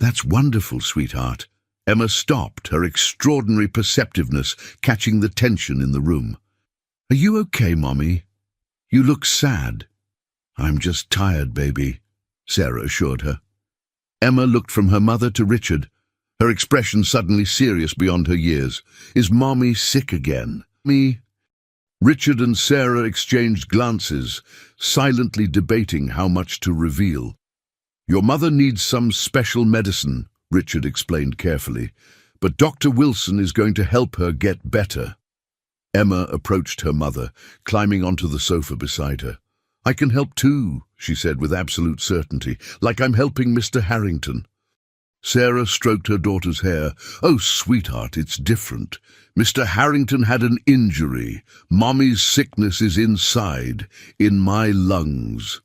"That's wonderful, sweetheart." Emma stopped, her extraordinary perceptiveness catching the tension in the room. "Are you okay, Mommy? You look sad." "I'm just tired, baby," Sarah assured her. Emma looked from her mother to Richard, her expression suddenly serious beyond her years. "Is Mommy sick again?" "Me?" Richard and Sarah exchanged glances, silently debating how much to reveal. "Your mother needs some special medicine," Richard explained carefully, "but Dr. Wilson is going to help her get better." Emma approached her mother, climbing onto the sofa beside her. "I can help too," she said with absolute certainty, "like I'm helping Mr. Harrington." Sarah stroked her daughter's hair. "Oh, sweetheart, it's different. Mr. Harrington had an injury. Mommy's sickness is inside, in my lungs."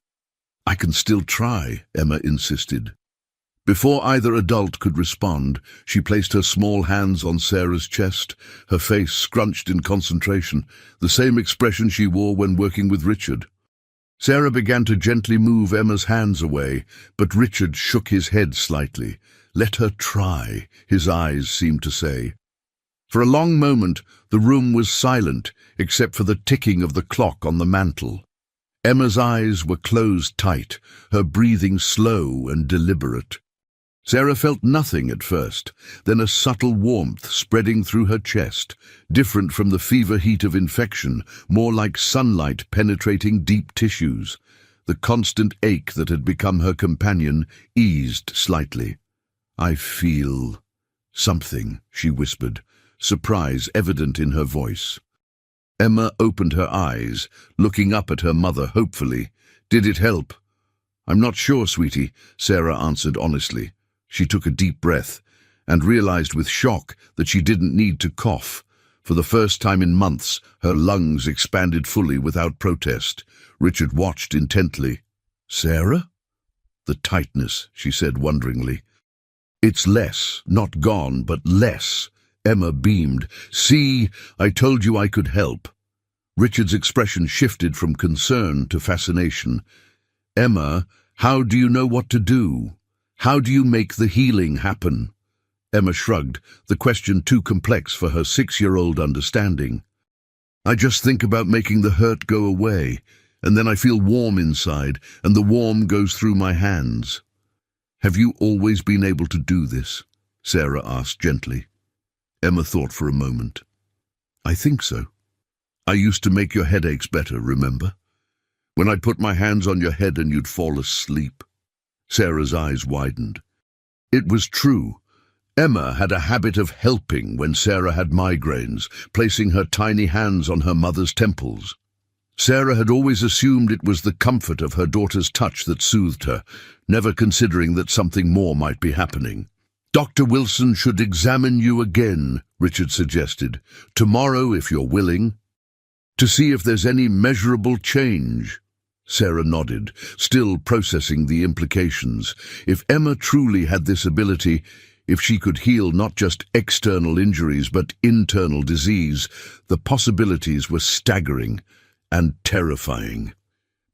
"I can still try," Emma insisted. Before either adult could respond, she placed her small hands on Sarah's chest, her face scrunched in concentration, the same expression she wore when working with Richard. Sarah began to gently move Emma's hands away, but Richard shook his head slightly. "Let her try," his eyes seemed to say. For a long moment, the room was silent, except for the ticking of the clock on the mantel. Emma's eyes were closed tight, her breathing slow and deliberate. Sarah felt nothing at first, then a subtle warmth spreading through her chest, different from the fever heat of infection, more like sunlight penetrating deep tissues. The constant ache that had become her companion eased slightly. "I feel something," she whispered, surprise evident in her voice. Emma opened her eyes, looking up at her mother hopefully. "Did it help?" "I'm not sure, sweetie," Sarah answered honestly. She took a deep breath and realized with shock that she didn't need to cough. For the first time in months, her lungs expanded fully without protest. Richard watched intently. "Sarah?" "The tightness," she said wonderingly. "It's less, not gone, but less." Emma beamed. "See, I told you I could help." Richard's expression shifted from concern to fascination. "Emma, how do you know what to do? How do you make the healing happen?" Emma shrugged, the question too complex for her 6-year-old understanding. "I just think about making the hurt go away, and then I feel warm inside, and the warm goes through my hands." "Have you always been able to do this?" Sarah asked gently. Emma thought for a moment. "I think so. I used to make your headaches better, remember? When I'd put my hands on your head and you'd fall asleep." Sarah's eyes widened. It was true. Emma had a habit of helping when Sarah had migraines, placing her tiny hands on her mother's temples. Sarah had always assumed it was the comfort of her daughter's touch that soothed her, never considering that something more might be happening. "Dr. Wilson should examine you again," Richard suggested, "tomorrow if you're willing, to see if there's any measurable change." Sarah nodded, still processing the implications. If Emma truly had this ability, if she could heal not just external injuries but internal disease, the possibilities were staggering and terrifying.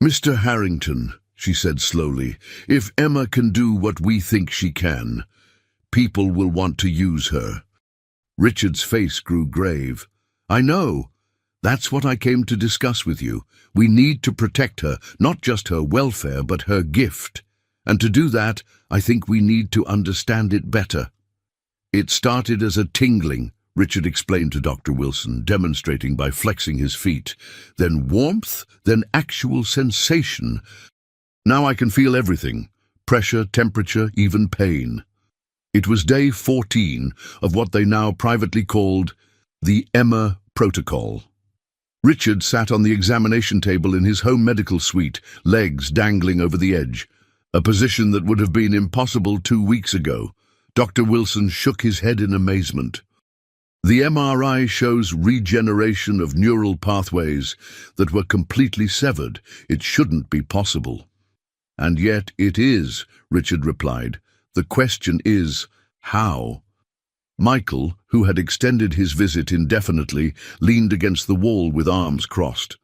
"Mr. Harrington," she said slowly, "if Emma can do what we think she can, people will want to use her." Richard's face grew grave. "I know. That's what I came to discuss with you. We need to protect her, not just her welfare, but her gift. And to do that, I think we need to understand it better." "It started as a tingling," Richard explained to Dr. Wilson, demonstrating by flexing his feet. "Then warmth, then actual sensation. Now I can feel everything. Pressure, temperature, even pain." It was day 14 of what they now privately called the Emma Protocol. Richard sat on the examination table in his home medical suite, legs dangling over the edge, a position that would have been impossible 2 weeks ago. Dr. Wilson shook his head in amazement. "The MRI shows regeneration of neural pathways that were completely severed. It shouldn't be possible." "And yet it is," Richard replied. "The question is, how?" Michael, who had extended his visit indefinitely, leaned against the wall with arms crossed.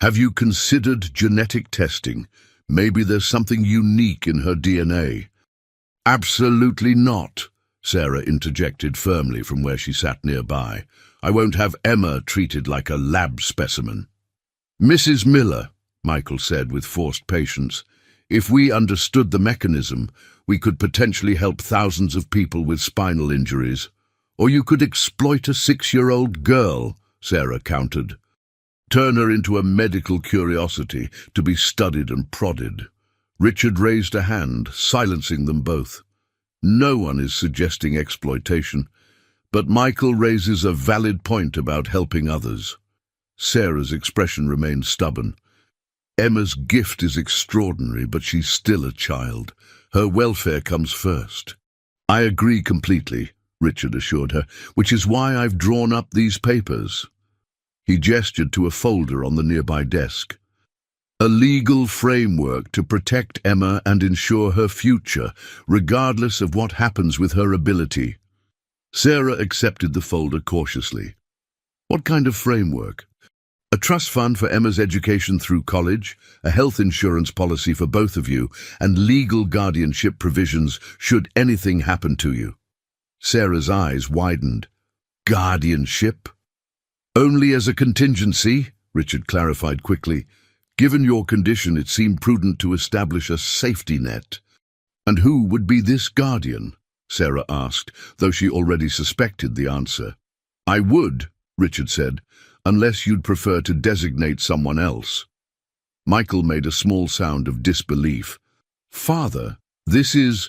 "Have you considered genetic testing? Maybe there's something unique in her DNA." "Absolutely not," Sarah interjected firmly from where she sat nearby. "I won't have Emma treated like a lab specimen." "Mrs. Miller," Michael said with forced patience, "if we understood the mechanism, we could potentially help thousands of people with spinal injuries. Or you could exploit a 6-year-old girl," Sarah countered. "Turn her into a medical curiosity to be studied and prodded." Richard raised a hand, silencing them both. "No one is suggesting exploitation, but Michael raises a valid point about helping others." Sarah's expression remained stubborn. "Emma's gift is extraordinary, but she's still a child. Her welfare comes first." "I agree completely," Richard assured her, "which is why I've drawn up these papers." He gestured to a folder on the nearby desk. "A legal framework to protect Emma and ensure her future, regardless of what happens with her ability." Sarah accepted the folder cautiously. "What kind of framework?" "A trust fund for Emma's education through college, a health insurance policy for both of you, and legal guardianship provisions should anything happen to you." Sarah's eyes widened. "Guardianship?" "Only as a contingency," Richard clarified quickly. "Given your condition, it seemed prudent to establish a safety net." "And who would be this guardian?" Sarah asked, though she already suspected the answer. "I would," Richard said, "unless you'd prefer to designate someone else." Michael made a small sound of disbelief. "Father, this is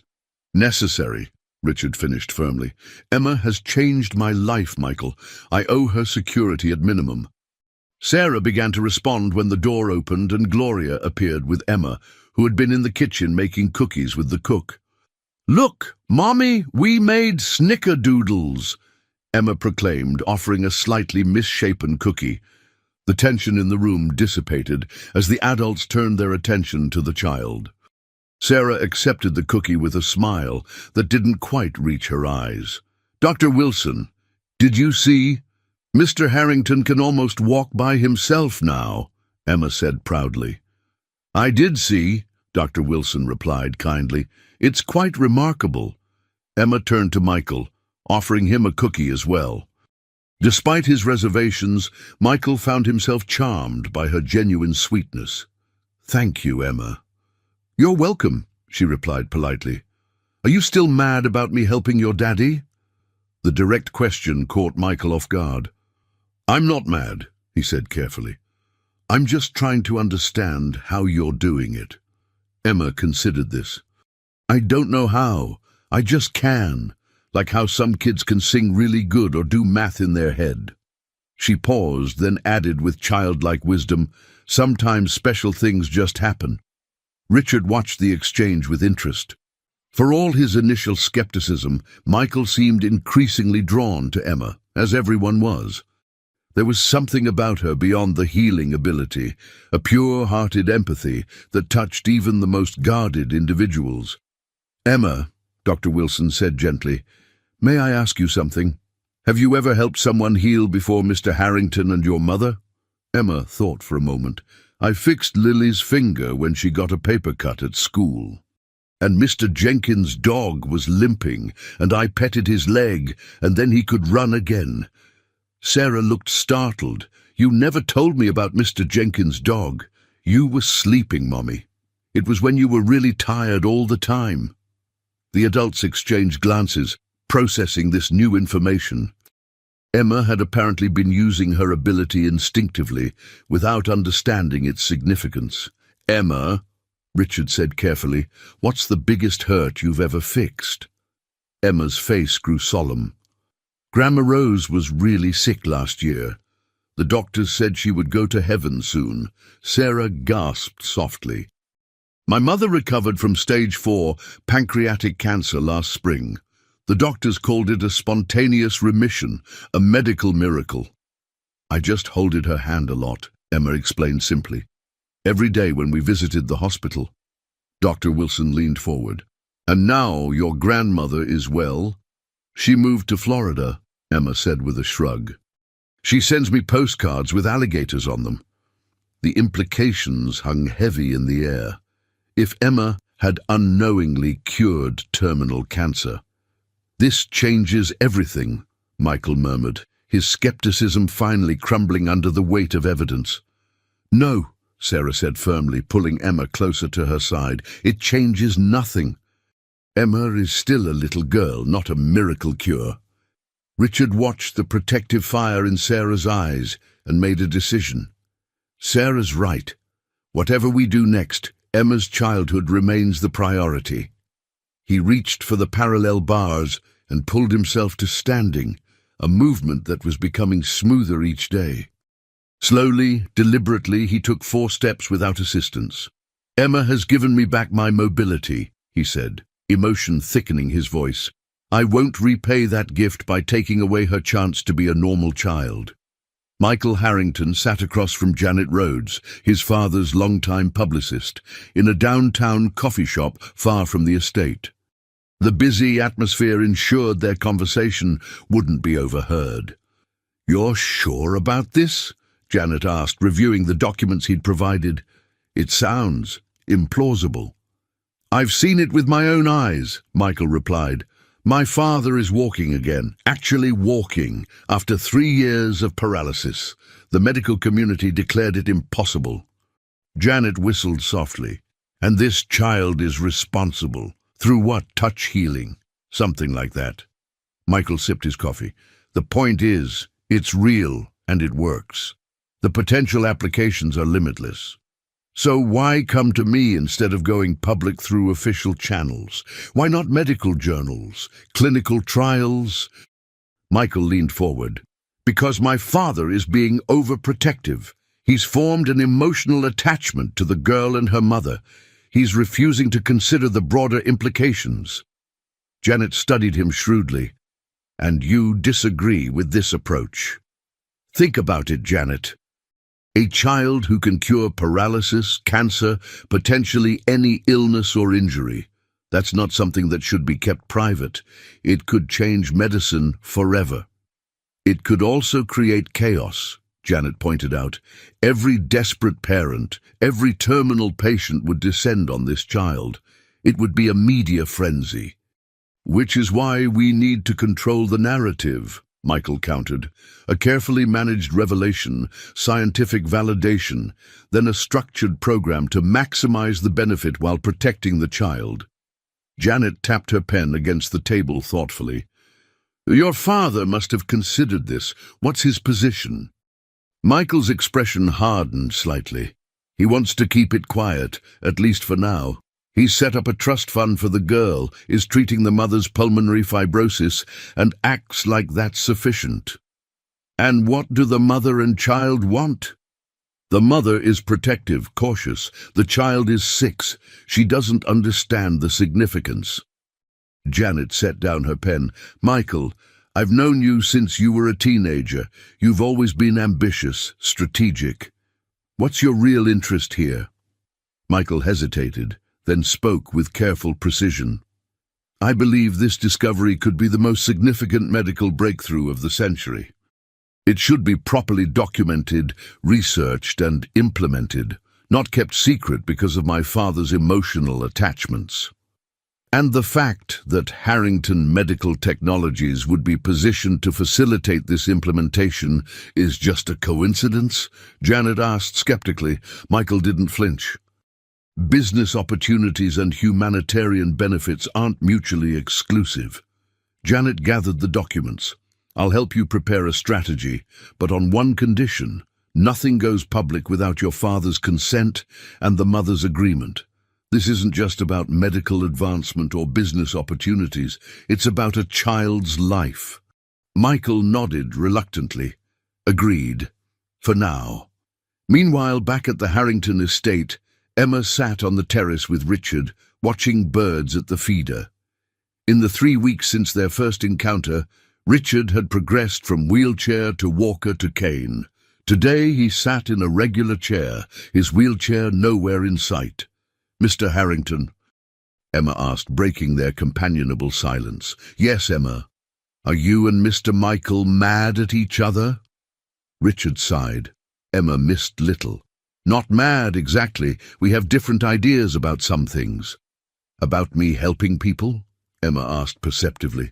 necessary," Richard finished firmly. "Emma has changed my life, Michael. I owe her security at minimum." Sarah began to respond when the door opened and Gloria appeared with Emma, who had been in the kitchen making cookies with the cook. "Look, Mommy, we made snickerdoodles," Emma proclaimed, offering a slightly misshapen cookie. The tension in the room dissipated as the adults turned their attention to the child. Sarah accepted the cookie with a smile that didn't quite reach her eyes. "Dr. Wilson, did you see? Mr. Harrington can almost walk by himself now," Emma said proudly. "I did see," Dr. Wilson replied kindly. "It's quite remarkable." Emma turned to Michael, offering him a cookie as well. Despite his reservations, Michael found himself charmed by her genuine sweetness. "Thank you, Emma." "You're welcome," she replied politely. "Are you still mad about me helping your daddy?" The direct question caught Michael off guard. "I'm not mad," he said carefully. "I'm just trying to understand how you're doing it." Emma considered this. "I don't know how. I just can. Like how some kids can sing really good or do math in their head." She paused, then added with childlike wisdom, "Sometimes special things just happen." Richard watched the exchange with interest. For all his initial skepticism, Michael seemed increasingly drawn to Emma, as everyone was. There was something about her beyond the healing ability, a pure-hearted empathy that touched even the most guarded individuals. "Emma," Dr. Wilson said gently, "may I ask you something? Have you ever helped someone heal before Mr. Harrington and your mother?" Emma thought for a moment. "I fixed Lily's finger when she got a paper cut at school. And Mr. Jenkins' dog was limping, and I petted his leg, and then he could run again." Sarah looked startled. "You never told me about Mr. Jenkins' dog. You were sleeping, Mommy. It was when you were really tired all the time." The adults exchanged glances, processing this new information. Emma had apparently been using her ability instinctively, without understanding its significance. "Emma," Richard said carefully, "what's the biggest hurt you've ever fixed?" Emma's face grew solemn. "Grandma Rose was really sick last year. The doctors said she would go to heaven soon." Sarah gasped softly. "My mother recovered from stage 4 pancreatic cancer last spring. The doctors called it a spontaneous remission, a medical miracle." "I just holded her hand a lot," Emma explained simply. "Every day when we visited the hospital." Dr. Wilson leaned forward. "And now your grandmother is well?" "She moved to Florida," Emma said with a shrug. "She sends me postcards with alligators on them." The implications hung heavy in the air. If Emma had unknowingly cured terminal cancer. "This changes everything," Michael murmured, his skepticism finally crumbling under the weight of evidence. "No," Sarah said firmly, pulling Emma closer to her side. "It changes nothing. Emma is still a little girl, not a miracle cure." Richard watched the protective fire in Sarah's eyes and made a decision. Sarah's right. Whatever we do next, Emma's childhood remains the priority. He reached for the parallel bars and pulled himself to standing, a movement that was becoming smoother each day. Slowly, deliberately, he took 4 steps without assistance. "Emma has given me back my mobility," he said, emotion thickening his voice. "I won't repay that gift by taking away her chance to be a normal child." Michael Harrington sat across from Janet Rhodes, his father's longtime publicist, in a downtown coffee shop far from the estate. The busy atmosphere ensured their conversation wouldn't be overheard. "You're sure about this?" Janet asked, reviewing the documents he'd provided. "It sounds implausible." "I've seen it with my own eyes," Michael replied. "My father is walking again, actually walking, after 3 years of paralysis. The medical community declared it impossible." Janet whistled softly. "And this child is responsible. Through what? Touch healing? Something like that." Michael sipped his coffee. "The point is, it's real and it works. The potential applications are limitless." So why come to me instead of going public through official channels? Why not medical journals, clinical trials? Michael leaned forward. Because my father is being overprotective. He's formed an emotional attachment to the girl and her mother. He's refusing to consider the broader implications. Janet studied him shrewdly. And you disagree with this approach. Think about it, Janet. A child who can cure paralysis, cancer, potentially any illness or injury. That's not something that should be kept private. It could change medicine forever. It could also create chaos, Janet pointed out. Every desperate parent, every terminal patient would descend on this child. It would be a media frenzy. Which is why we need to control the narrative, Michael countered. A carefully managed revelation, scientific validation, then a structured program to maximize the benefit while protecting the child. Janet tapped her pen against the table thoughtfully. Your father must have considered this. What's his position? Michael's expression hardened slightly. He wants to keep it quiet, at least for now. He's set up a trust fund for the girl, is treating the mother's pulmonary fibrosis, and acts like that's sufficient. And what do the mother and child want? The mother is protective, cautious. The child is 6. She doesn't understand the significance. Janet set down her pen. Michael, I've known you since you were a teenager. You've always been ambitious, strategic. What's your real interest here? Michael hesitated, then spoke with careful precision. I believe this discovery could be the most significant medical breakthrough of the century. It should be properly documented, researched, and implemented, not kept secret because of my father's emotional attachments. And the fact that Harrington Medical Technologies would be positioned to facilitate this implementation is just a coincidence? Janet asked skeptically. Michael didn't flinch. Business opportunities and humanitarian benefits aren't mutually exclusive. Janet gathered the documents. I'll help you prepare a strategy, but on one condition. Nothing goes public without your father's consent and the mother's agreement. This isn't just about medical advancement or business opportunities. It's about a child's life. Michael nodded reluctantly. Agreed. For now. Meanwhile, back at the Harrington estate, Emma sat on the terrace with Richard, watching birds at the feeder. In the 3 weeks since their first encounter, Richard had progressed from wheelchair to walker to cane. Today he sat in a regular chair, his wheelchair nowhere in sight. Mr. Harrington, Emma asked, breaking their companionable silence. Yes, Emma. Are you and Mr. Michael mad at each other? Richard sighed. Emma missed little. Not mad, exactly. We have different ideas about some things. About me helping people? Emma asked perceptively.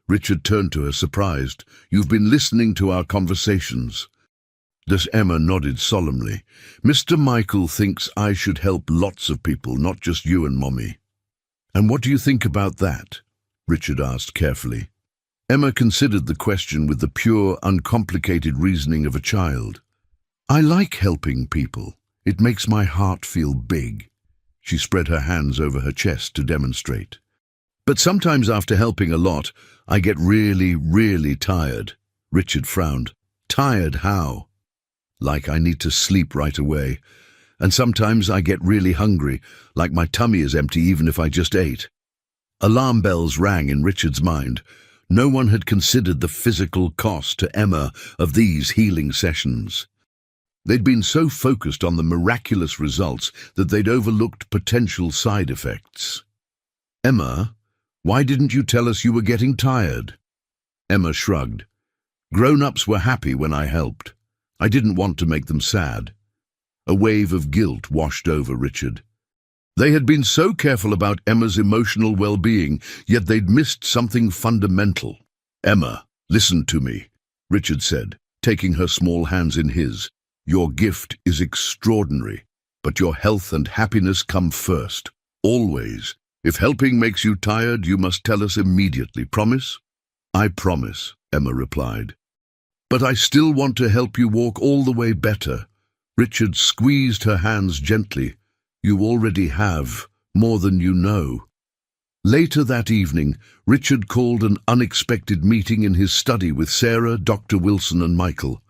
Richard turned to her, surprised. You've been listening to our conversations. Emma nodded solemnly. Mr. Michael thinks I should help lots of people, not just you and Mommy. And what do you think about that? Richard asked carefully. Emma considered the question with the pure, uncomplicated reasoning of a child. I like helping people. It makes my heart feel big. She spread her hands over her chest to demonstrate. But sometimes after helping a lot, I get really, really tired. Richard frowned. Tired how? Like I need to sleep right away. And sometimes I get really hungry, like my tummy is empty even if I just ate. Alarm bells rang in Richard's mind. No one had considered the physical cost to Emma of these healing sessions. They'd been so focused on the miraculous results that they'd overlooked potential side effects. Emma, why didn't you tell us you were getting tired? Emma shrugged. Grown-ups were happy when I helped. I didn't want to make them sad. A wave of guilt washed over Richard. They had been so careful about Emma's emotional well-being, yet they'd missed something fundamental. Emma, listen to me, Richard said, taking her small hands in his. Your gift is extraordinary, but your health and happiness come first, always. If helping makes you tired, you must tell us immediately. Promise? I promise, Emma replied. But I still want to help you walk all the way better. Richard squeezed her hands gently. You already have, more than you know. Later that evening, Richard called an unexpected meeting in his study with Sarah, Dr. Wilson and Michael.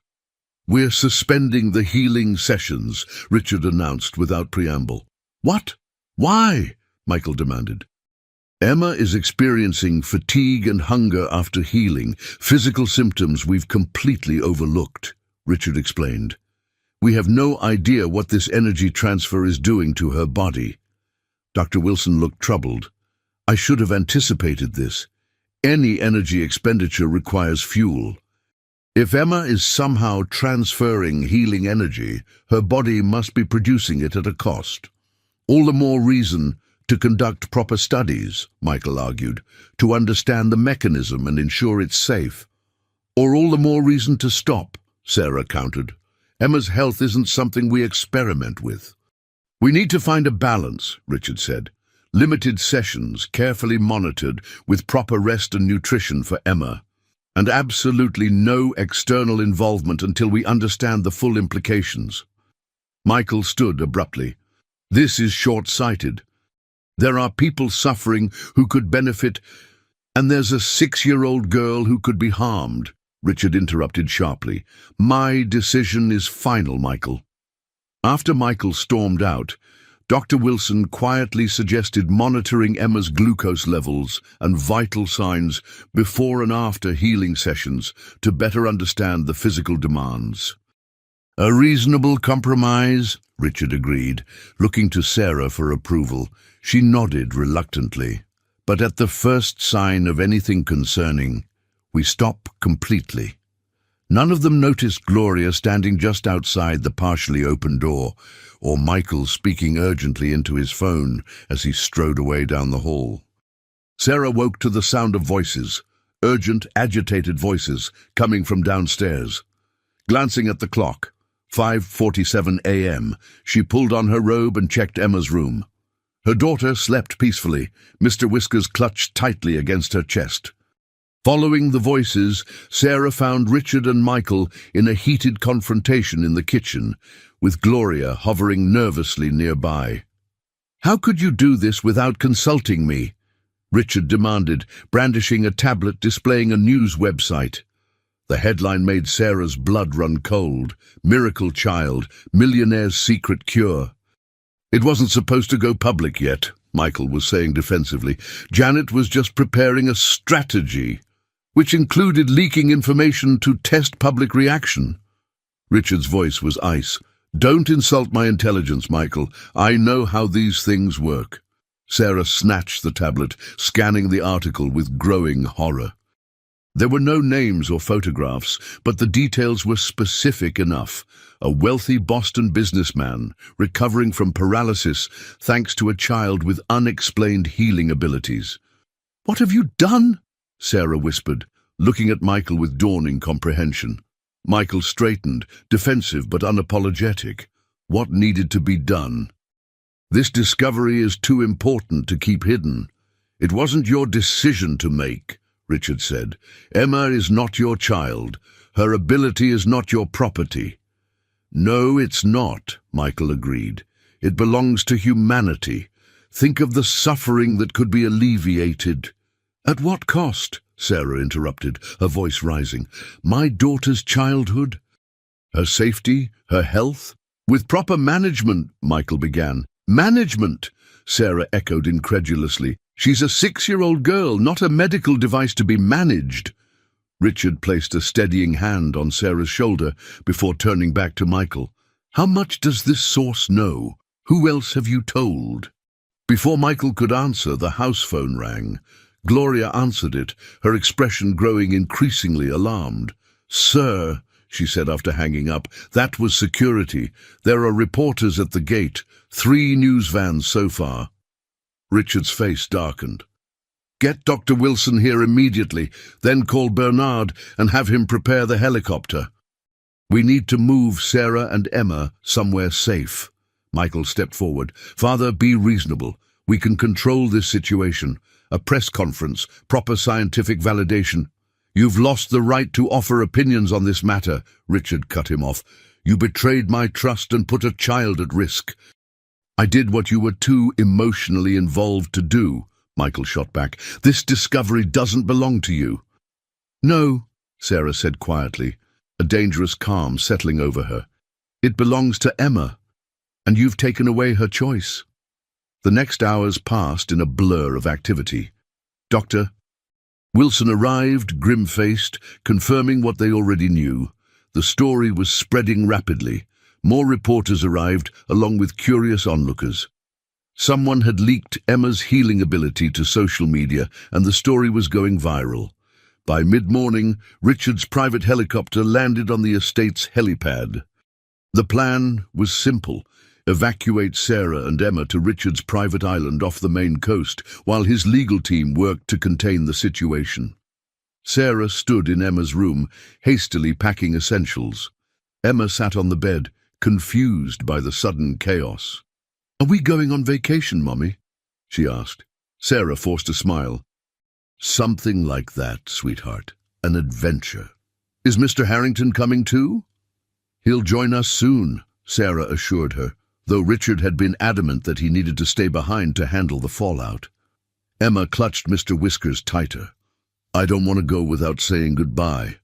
We're suspending the healing sessions, Richard announced without preamble. What? Why? Michael demanded. Emma is experiencing fatigue and hunger after healing, physical symptoms we've completely overlooked, Richard explained. We have no idea what this energy transfer is doing to her body. Dr. Wilson looked troubled. I should have anticipated this. Any energy expenditure requires fuel. If Emma is somehow transferring healing energy, her body must be producing it at a cost. All the more reason to conduct proper studies, Michael argued, to understand the mechanism and ensure it's safe. Or all the more reason to stop, Sarah countered. Emma's health isn't something we experiment with. We need to find a balance, Richard said. Limited sessions, carefully monitored, with proper rest and nutrition for Emma. And absolutely no external involvement until we understand the full implications. Michael stood abruptly. This is short-sighted. There are people suffering who could benefit, and there's a 6-year-old girl who could be harmed, Richard interrupted sharply. My decision is final, Michael. After Michael stormed out, Dr. Wilson quietly suggested monitoring Emma's glucose levels and vital signs before and after healing sessions to better understand the physical demands. A reasonable compromise, Richard agreed, looking to Sarah for approval. She nodded reluctantly. But at the first sign of anything concerning, we stop completely. None of them noticed Gloria standing just outside the partially open door, or Michael speaking urgently into his phone as he strode away down the hall. Sarah woke to the sound of voices, urgent, agitated voices, coming from downstairs. Glancing at the clock, 5:47 a.m., she pulled on her robe and checked Emma's room. Her daughter slept peacefully, Mr. Whiskers clutched tightly against her chest. Following the voices, Sarah found Richard and Michael in a heated confrontation in the kitchen, with Gloria hovering nervously nearby. How could you do this without consulting me? Richard demanded, brandishing a tablet displaying a news website. The headline made Sarah's blood run cold. Miracle child, millionaire's secret cure. It wasn't supposed to go public yet, Michael was saying defensively. Janet was just preparing a strategy, which included leaking information to test public reaction. Richard's voice was ice. Don't insult my intelligence, Michael. I know how these things work. Sarah snatched the tablet, scanning the article with growing horror. There were no names or photographs, but the details were specific enough. A wealthy Boston businessman recovering from paralysis thanks to a child with unexplained healing abilities. What have you done? Sarah whispered, looking at Michael with dawning comprehension. Michael straightened, defensive but unapologetic. What needed to be done? This discovery is too important to keep hidden. It wasn't your decision to make, Richard said. Emma is not your child. Her ability is not your property. No, it's not, Michael agreed. It belongs to humanity. Think of the suffering that could be alleviated. At what cost? Sarah interrupted, her voice rising. My daughter's childhood? Her safety? Her health? With proper management, Michael began. Management? Sarah echoed incredulously. She's a 6-year-old girl, not a medical device to be managed. Richard placed a steadying hand on Sarah's shoulder before turning back to Michael. How much does this source know? Who else have you told? Before Michael could answer, the house phone rang. Gloria answered it, her expression growing increasingly alarmed. Sir, she said after hanging up, that was security. There are reporters at the gate. 3 news vans so far. Richard's face darkened. Get Dr. Wilson here immediately, then call Bernard and have him prepare the helicopter. We need to move Sarah and Emma somewhere safe. Michael stepped forward. Father, be reasonable. We can control this situation. A press conference, proper scientific validation. You've lost the right to offer opinions on this matter, Richard cut him off. You betrayed my trust and put a child at risk. I did what you were too emotionally involved to do, Michael shot back. This discovery doesn't belong to you. No, Sarah said quietly, a dangerous calm settling over her. It belongs to Emma, and you've taken away her choice. The next hours passed in a blur of activity. Dr. Wilson arrived, grim-faced, confirming what they already knew. The story was spreading rapidly. More reporters arrived, along with curious onlookers. Someone had leaked Emma's healing ability to social media, and the story was going viral. By mid-morning, Richard's private helicopter landed on the estate's helipad. The plan was simple: evacuate Sarah and Emma to Richard's private island off the main coast, while his legal team worked to contain the situation. Sarah stood in Emma's room, hastily packing essentials. Emma sat on the bed, confused by the sudden chaos. "Are we going on vacation, Mommy?" she asked. Sarah forced a smile. "Something like that, sweetheart. An adventure. Is Mr. Harrington coming too?" "He'll join us soon," Sarah assured her, though Richard had been adamant that he needed to stay behind to handle the fallout. Emma clutched Mr. Whiskers tighter. "I don't want to go without saying goodbye."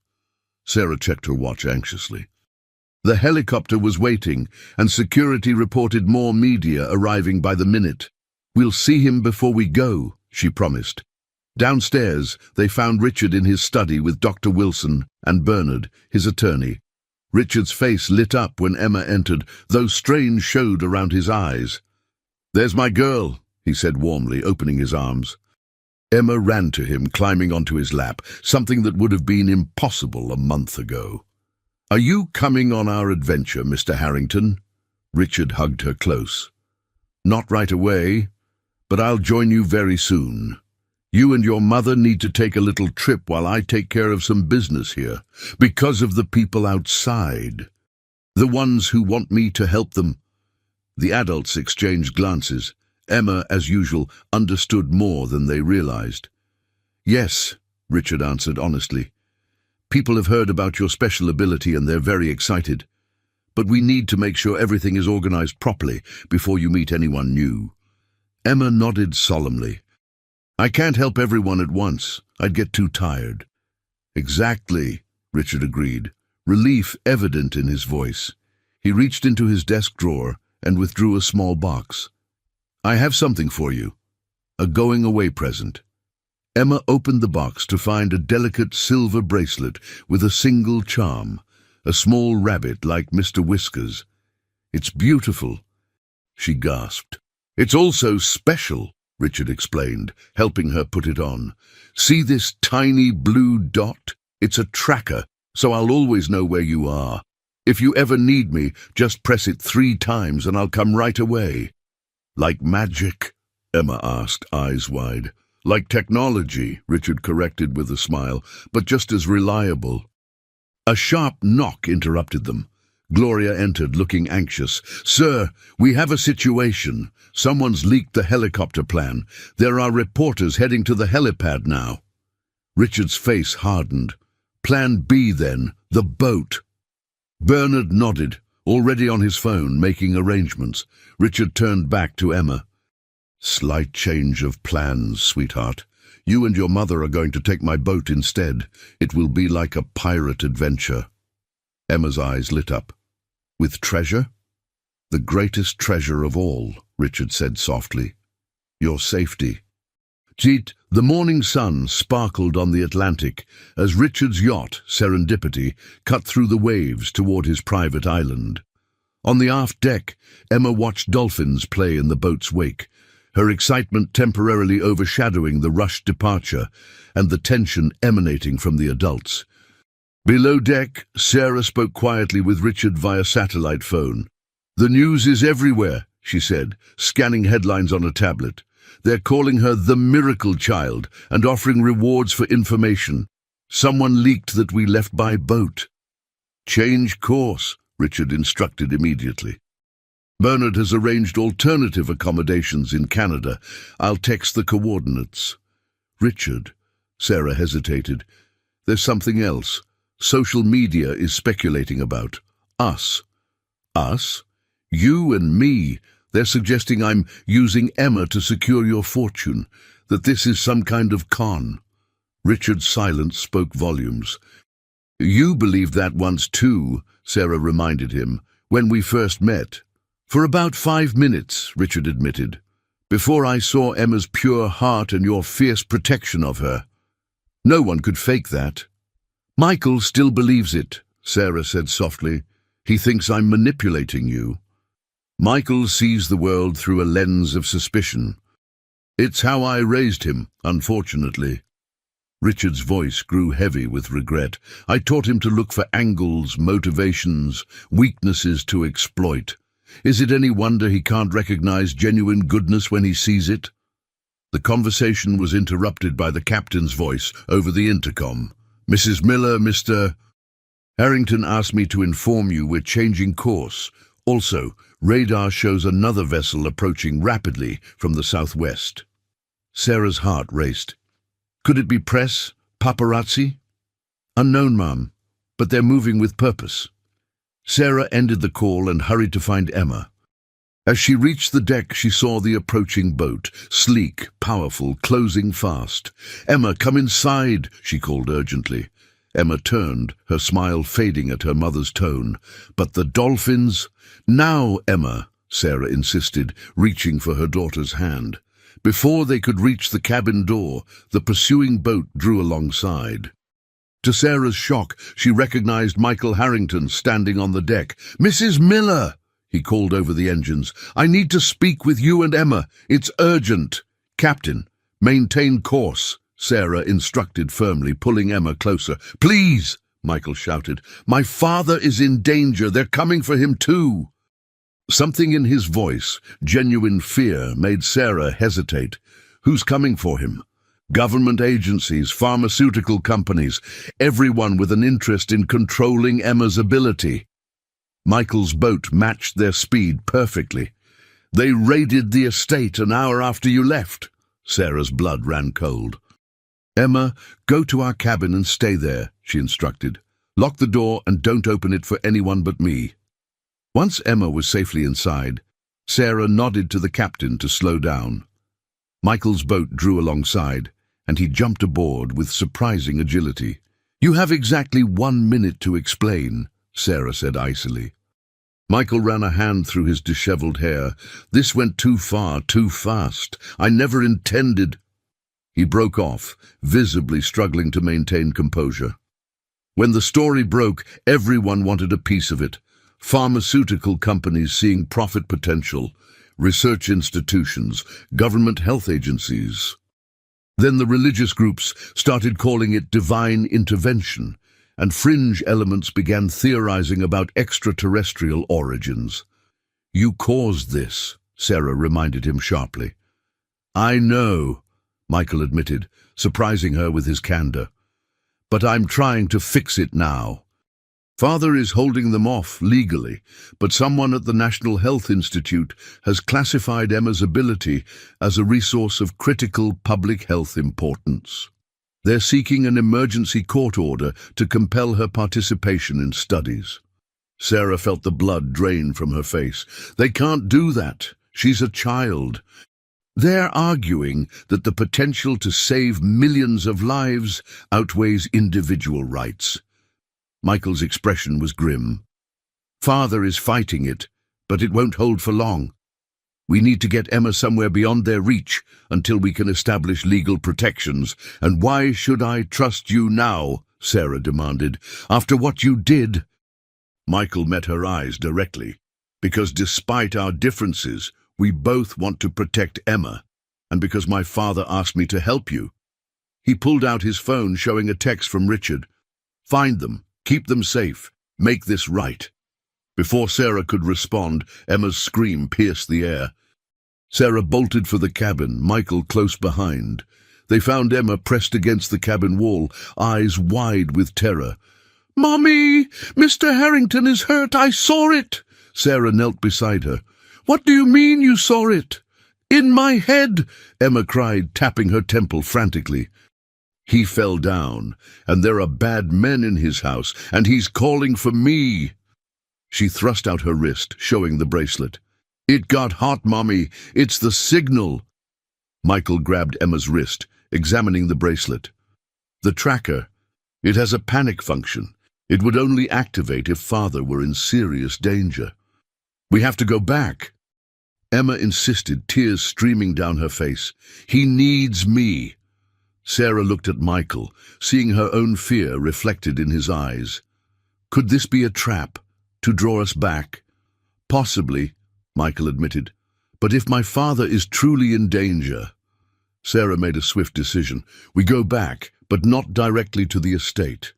Sarah checked her watch anxiously. The helicopter was waiting, and security reported more media arriving by the minute. "We'll see him before we go," she promised. Downstairs, they found Richard in his study with Dr. Wilson and Bernard, his attorney. Richard's face lit up when Emma entered, though strain showed around his eyes. "There's my girl," he said warmly, opening his arms. Emma ran to him, climbing onto his lap, something that would have been impossible a month ago. "Are you coming on our adventure, Mr. Harrington?" Richard hugged her close. "Not right away, but I'll join you very soon. You and your mother need to take a little trip while I take care of some business here, because of the people outside. The ones who want me to help them." The adults exchanged glances. Emma, as usual, understood more than they realized. "Yes," Richard answered honestly. "People have heard about your special ability and they're very excited. But we need to make sure everything is organized properly before you meet anyone new." Emma nodded solemnly. "I can't help everyone at once. I'd get too tired." "Exactly," Richard agreed, relief evident in his voice. He reached into his desk drawer and withdrew a small box. "I have something for you. A going-away present." Emma opened the box to find a delicate silver bracelet with a single charm, a small rabbit like Mr. Whiskers. "It's beautiful," she gasped. "It's also special," Richard explained, helping her put it on. "See this tiny blue dot? It's a tracker, so I'll always know where you are. If you ever need me, just press it 3 times and I'll come right away." "Like magic?" Emma asked, eyes wide. "Like technology," Richard corrected with a smile, "but just as reliable." A sharp knock interrupted them. Gloria entered, looking anxious. "Sir, we have a situation. Someone's leaked the helicopter plan. There are reporters heading to the helipad now." Richard's face hardened. "Plan B, then. The boat." Bernard nodded, already on his phone, making arrangements. Richard turned back to Emma. "Slight change of plans, sweetheart. You and your mother are going to take my boat instead. It will be like a pirate adventure." Emma's eyes lit up. "With treasure?" "The greatest treasure of all," Richard said softly. "Your safety." Jeet, the morning sun sparkled on the Atlantic as Richard's yacht, Serendipity, cut through the waves toward his private island. On the aft deck, Emma watched dolphins play in the boat's wake, her excitement temporarily overshadowing the rushed departure and the tension emanating from the adults. Below deck, Sarah spoke quietly with Richard via satellite phone. "The news is everywhere," she said, scanning headlines on a tablet. "They're calling her the miracle child and offering rewards for information. Someone leaked that we left by boat." "Change course," Richard instructed immediately. "Bernard has arranged alternative accommodations in Canada. I'll text the coordinates." "Richard," Sarah hesitated, "there's something else. Social media is speculating about us. Us? You and me. They're suggesting I'm using Emma to secure your fortune, that this is some kind of con. Richard's silence spoke volumes. You believed that once too, Sarah reminded him, when we first met. For about 5 minutes, Richard admitted, before I saw Emma's pure heart and your fierce protection of her. No one could fake that. Michael still believes it, Sarah said softly. He thinks I'm manipulating you. Michael sees the world through a lens of suspicion. It's how I raised him, unfortunately. Richard's voice grew heavy with regret. I taught him to look for angles, motivations, weaknesses to exploit. Is it any wonder he can't recognize genuine goodness when he sees it? The conversation was interrupted by the captain's voice over the intercom. Mrs. Miller, Mr. Harrington asked me to inform you we're changing course. Also, radar shows another vessel approaching rapidly from the southwest. Sarah's heart raced. Could it be press? Paparazzi? Unknown, ma'am, but they're moving with purpose. Sarah ended the call and hurried to find Emma. As she reached the deck, she saw the approaching boat, sleek, powerful, closing fast. Emma, come inside, she called urgently. Emma turned, her smile fading at her mother's tone. But the dolphins? Now, Emma, Sarah insisted, reaching for her daughter's hand. Before they could reach the cabin door, the pursuing boat drew alongside. To Sarah's shock, she recognized Michael Harrington standing on the deck. Mrs. Miller, he called over the engines. I need to speak with you and Emma. It's urgent. Captain, maintain course, Sarah instructed firmly, pulling Emma closer. Please, Michael shouted. My father is in danger. They're coming for him too. Something in his voice, genuine fear, made Sarah hesitate. Who's coming for him? Government agencies, pharmaceutical companies, everyone with an interest in controlling Emma's ability. Michael's boat matched their speed perfectly. They raided the estate an hour after you left. Sarah's blood ran cold. Emma, go to our cabin and stay there, she instructed. Lock the door and don't open it for anyone but me. Once Emma was safely inside, Sarah nodded to the captain to slow down. Michael's boat drew alongside, and he jumped aboard with surprising agility. You have exactly 1 minute to explain, Sarah said icily. Michael ran a hand through his disheveled hair. This went too far, too fast. I never intended. He broke off, visibly struggling to maintain composure. When the story broke, everyone wanted a piece of it. Pharmaceutical companies seeing profit potential, research institutions, government health agencies. Then the religious groups started calling it divine intervention, and fringe elements began theorizing about extraterrestrial origins. You caused this, Sarah reminded him sharply. I know, Michael admitted, surprising her with his candor. But I'm trying to fix it now. Father is holding them off legally, but someone at the National Health Institute has classified Emma's ability as a resource of critical public health importance. They're seeking an emergency court order to compel her participation in studies. Sarah felt the blood drain from her face. They can't do that. She's a child. They're arguing that the potential to save millions of lives outweighs individual rights. Michael's expression was grim. Father is fighting it, but it won't hold for long. We need to get Emma somewhere beyond their reach until we can establish legal protections. And why should I trust you now? Sarah demanded. After what you did? Michael met her eyes directly. Because despite our differences, we both want to protect Emma. And because my father asked me to help you. He pulled out his phone, showing a text from Richard. Find them. Keep them safe. Make this right. Before Sarah could respond, Emma's scream pierced the air. Sarah bolted for the cabin, Michael close behind. They found Emma pressed against the cabin wall, eyes wide with terror. Mommy! Mr. Harrington is hurt. I saw it! Sarah knelt beside her. What do you mean you saw it? In my head! Emma cried, tapping her temple frantically. He fell down, and there are bad men in his house, and he's calling for me. She thrust out her wrist, showing the bracelet. "It got hot, Mommy. It's the signal." Michael grabbed Emma's wrist, examining the bracelet. "The tracker. It has a panic function. It would only activate if Father were in serious danger. We have to go back." Emma insisted, tears streaming down her face. "He needs me." Sarah looked at Michael, seeing her own fear reflected in his eyes. "Could this be a trap, to draw us back?" "Possibly," Michael admitted. "But if my father is truly in danger—" Sarah made a swift decision. "We go back, but not directly to the estate.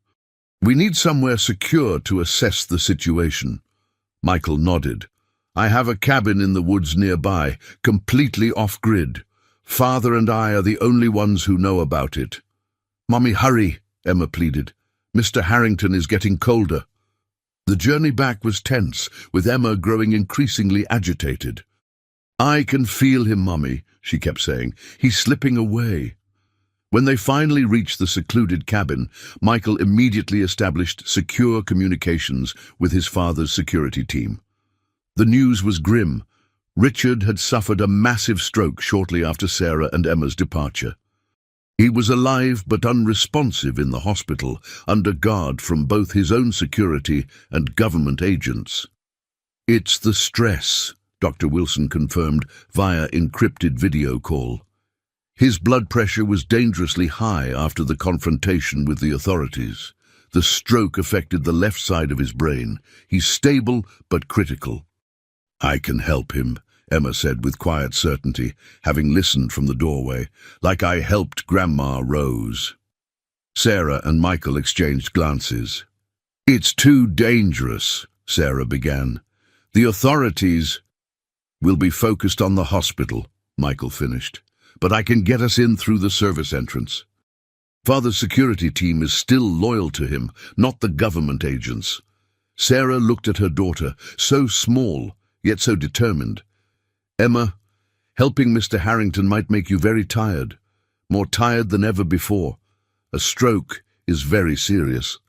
We need somewhere secure to assess the situation." Michael nodded. "I have a cabin in the woods nearby, completely off-grid. Father and I are the only ones who know about it." "Mommy, hurry," Emma pleaded. "Mr. Harrington is getting colder." The journey back was tense, with Emma growing increasingly agitated. "I can feel him, Mommy," she kept saying. "He's slipping away." When they finally reached the secluded cabin, Michael immediately established secure communications with his father's security team. The news was grim. Richard had suffered a massive stroke shortly after Sarah and Emma's departure. He was alive but unresponsive in the hospital, under guard from both his own security and government agents. "It's the stress," Dr. Wilson confirmed via encrypted video call. His blood pressure was dangerously high after the confrontation with the authorities. The stroke affected the left side of his brain. He's stable but critical. "I can help him," Emma said with quiet certainty, having listened from the doorway, "like I helped Grandma Rose." Sarah and Michael exchanged glances. "It's too dangerous," Sarah began. "The authorities—" "Will be focused on the hospital," Michael finished. "But I can get us in through the service entrance. Father's security team is still loyal to him, not the government agents." Sarah looked at her daughter, so small, yet so determined. "Emma, helping Mr. Harrington might make you very tired, more tired than ever before. A stroke is very serious."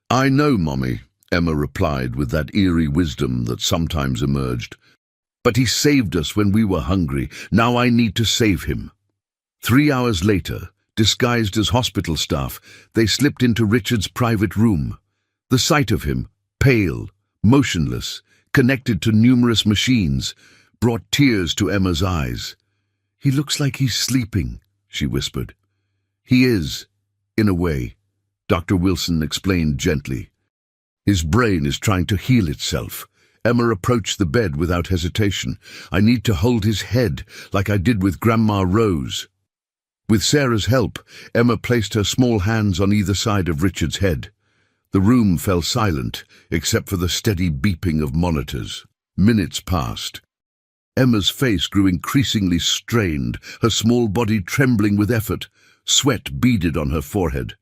"I know, Mommy," Emma replied with that eerie wisdom that sometimes emerged. "But he saved us when we were hungry. Now I need to save him." 3 hours later, disguised as hospital staff, they slipped into Richard's private room. The sight of him, pale, motionless, connected to numerous machines, brought tears to Emma's eyes. "He looks like he's sleeping," she whispered. "He is, in a way," Dr. Wilson explained gently. "His brain is trying to heal itself." Emma approached the bed without hesitation. "I need to hold his head, like I did with Grandma Rose." With Sarah's help, Emma placed her small hands on either side of Richard's head. The room fell silent, except for the steady beeping of monitors. Minutes passed. Emma's face grew increasingly strained, her small body trembling with effort. Sweat beaded on her forehead.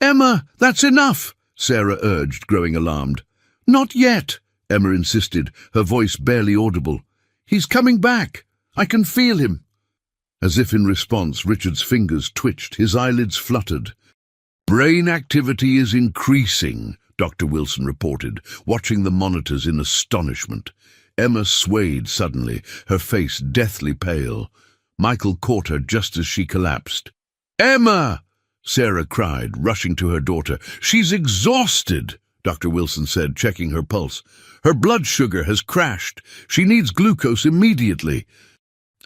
"Emma, that's enough," Sarah urged, growing alarmed. "Not yet," Emma insisted, her voice barely audible. "He's coming back. I can feel him." As if in response, Richard's fingers twitched, his eyelids fluttered. "Brain activity is increasing," Dr. Wilson reported, watching the monitors in astonishment. Emma swayed suddenly, her face deathly pale. Michael caught her just as she collapsed. "Emma!" Sarah cried, rushing to her daughter. "She's exhausted," Dr. Wilson said, checking her pulse. "Her blood sugar has crashed. She needs glucose immediately."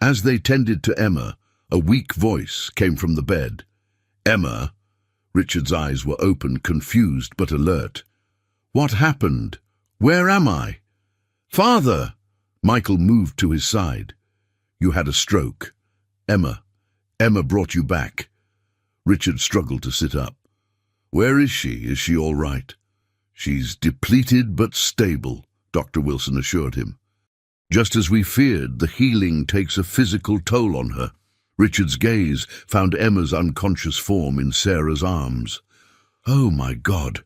As they tended to Emma, a weak voice came from the bed. "Emma?" Richard's eyes were open, confused but alert. "What happened? Where am I?" "Father!" Michael moved to his side. "You had a stroke. Emma brought you back." Richard struggled to sit up. "Where is she? Is she all right?" "She's depleted but stable," Dr. Wilson assured him. "Just as we feared, the healing takes a physical toll on her." Richard's gaze found Emma's unconscious form in Sarah's arms. "Oh my God,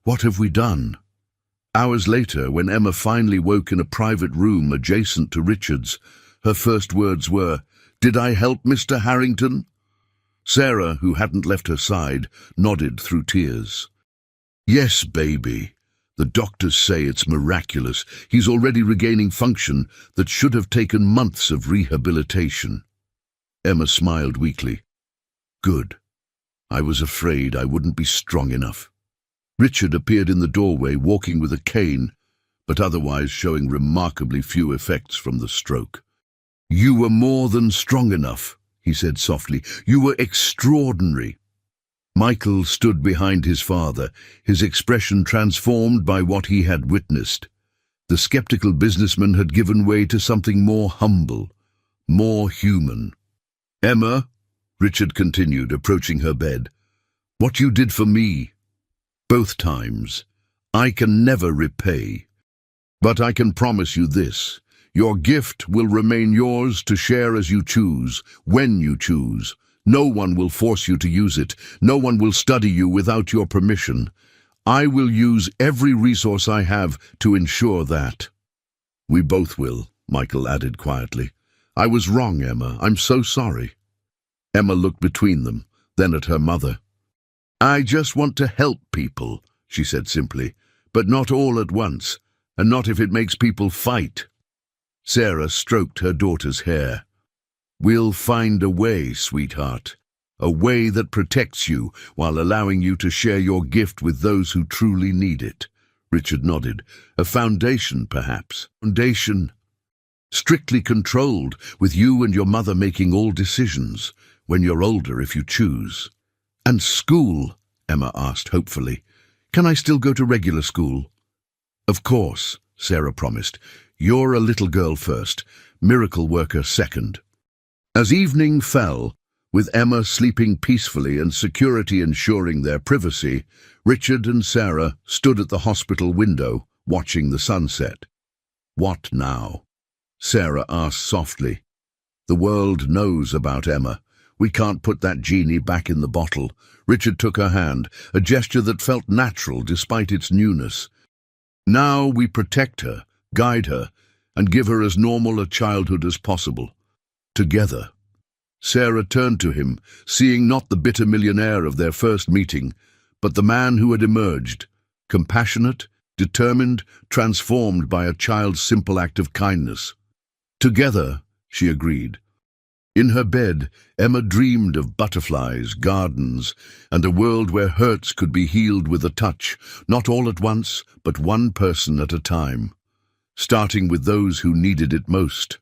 what have we done?" Hours later, when Emma finally woke in a private room adjacent to Richard's, her first words were, "Did I help Mr. Harrington?" Sarah, who hadn't left her side, nodded through tears. "Yes, baby." The doctors say it's miraculous. He's already regaining function that should have taken months of rehabilitation. Emma smiled weakly. Good. I was afraid I wouldn't be strong enough. Richard appeared in the doorway, walking with a cane, but otherwise showing remarkably few effects from the stroke. You were more than strong enough, he said softly. You were extraordinary. Michael stood behind his father, his expression transformed by what he had witnessed. The skeptical businessman had given way to something more humble, more human. Emma, Richard continued, approaching her bed, what you did for me, both times, I can never repay. But I can promise you this, your gift will remain yours to share as you choose, when you choose. No one will force you to use it. No one will study you without your permission. I will use every resource I have to ensure that. We both will, Michael added quietly. I was wrong, Emma. I'm so sorry. Emma looked between them, then at her mother. I just want to help people, she said simply, but not all at once, and not if it makes people fight. Sarah stroked her daughter's hair. We'll find a way, sweetheart, a way that protects you while allowing you to share your gift with those who truly need it. Richard nodded. A foundation, perhaps. Foundation. Strictly controlled, with you and your mother making all decisions, when you're older if you choose. And school, Emma asked hopefully. Can I still go to regular school? Of course, Sarah promised. You're a little girl first, miracle worker second. As evening fell, with Emma sleeping peacefully and security ensuring their privacy, Richard and Sarah stood at the hospital window, watching the sunset. What now? Sarah asked softly. The world knows about Emma. We can't put that genie back in the bottle. Richard took her hand, a gesture that felt natural despite its newness. Now we protect her, guide her, and give her as normal a childhood as possible. Together. Sarah turned to him, seeing not the bitter millionaire of their first meeting, but the man who had emerged, compassionate, determined, transformed by a child's simple act of kindness. Together, she agreed. In her bed, Emma dreamed of butterflies, gardens, and a world where hurts could be healed with a touch, not all at once, but one person at a time, starting with those who needed it most.